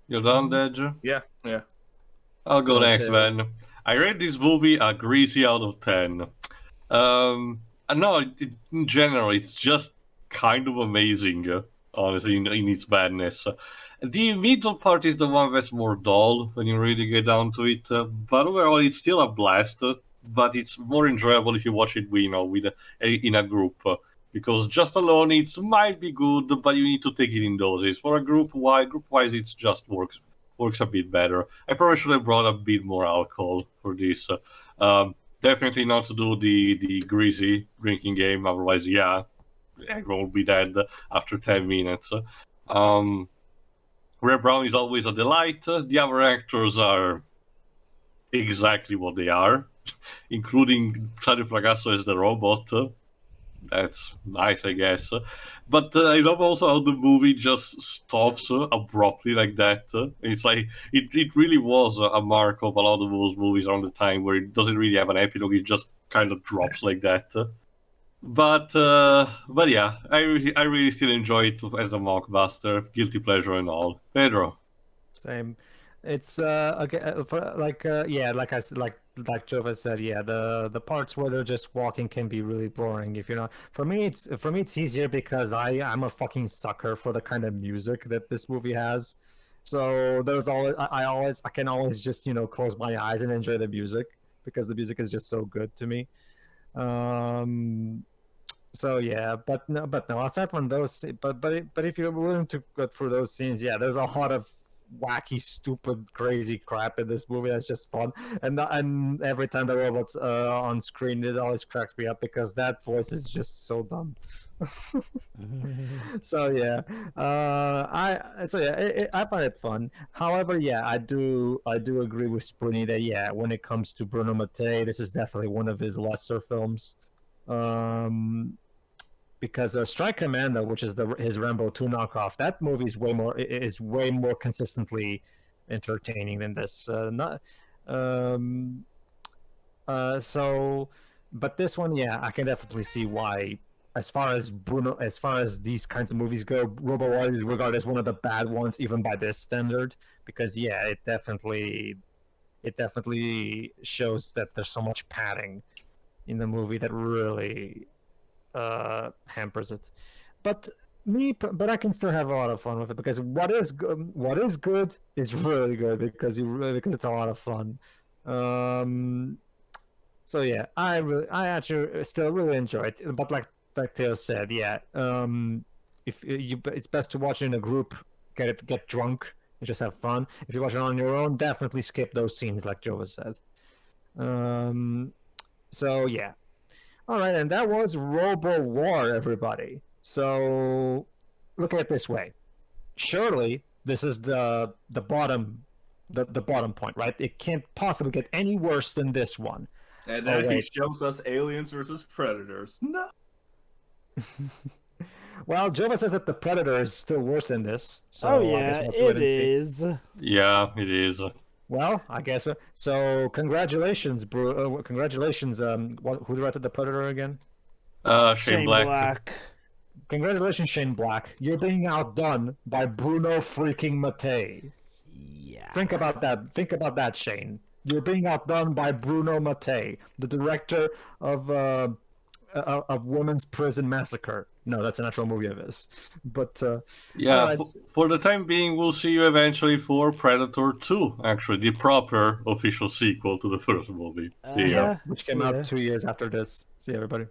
You done, Dej? Yeah. I'll go Okay. next, man. I rate this movie a greasy out of 10. No, in general, it's just kind of amazing, honestly, in its badness. The middle part is the one that's more dull when you really get down to it, but overall, it's still a blast, but it's more enjoyable if you watch it in a group. Because just alone, it might be good, but you need to take it in doses. For a group-wise, it just works a bit better. I probably should have brought a bit more alcohol for this. Definitely not to do the greasy drinking game, otherwise, yeah, everyone will be dead after 10 minutes. Reb Brown is always a delight. The other actors are exactly what they are, including Charlie Fragasso as the robot. That's nice, I guess. But I love also how the movie just stops abruptly like that. It's like it really was a mark of a lot of those movies around the time where it doesn't really have an epilogue; it just kind of drops like that. But yeah, I really still enjoy it as a mockbuster, guilty pleasure and all. Pedro. Same. It's okay for yeah, like I said, like Jova said, yeah, the parts where they're just walking can be really boring if you're not. For me, it's easier because I'm a fucking sucker for the kind of music that this movie has. So there's always I can always just close my eyes and enjoy the music because the music is just so good to me. So yeah, but no. Aside from those, but if you're willing to go through those scenes, yeah, there's a lot of wacky, stupid, crazy crap in this movie that's just fun. And every time the robot's on screen, it always cracks me up because that voice is just so dumb. So yeah, I find it fun. However, yeah, I do agree with Spoonie that yeah, when it comes to Bruno Mattei, this is definitely one of his lesser films. Because Strike Commando, which is his Rambo 2 knockoff, that movie is way more consistently entertaining than this. But this one, yeah, I can definitely see why. As far as these kinds of movies go, Robowar is regarded as one of the bad ones, even by this standard. Because yeah, it definitely shows that there's so much padding in the movie that really hampers it. But I can still have a lot of fun with it because what is good is really good because it's a lot of fun. So yeah, I actually still really enjoy it. But like Theo said, yeah, it's best to watch it in a group, get drunk and just have fun. If you watch it on your own, definitely skip those scenes like Jova said. So yeah. All right, and that was Robowar, everybody. So look at it this way: surely this is the bottom point, right? It can't possibly get any worse than this one. And then he shows us Aliens versus Predators. No. Well, Jova says that the Predator is still worse than this. So oh yeah, it is. Yeah, it is. Well, I guess so. Congratulations, congratulations. Who directed the Predator again? Shane Black. Congratulations, Shane Black. You're being outdone by Bruno freaking Mattei. Yeah. Think about that, Shane. You're being outdone by Bruno Mattei, the director of Women's Prison Massacre. No, that's an actual movie of his. But yeah, for the time being, we'll see you eventually for Predator 2, actually, the proper official sequel to the first movie. Which came out 2 years after this. See you, everybody.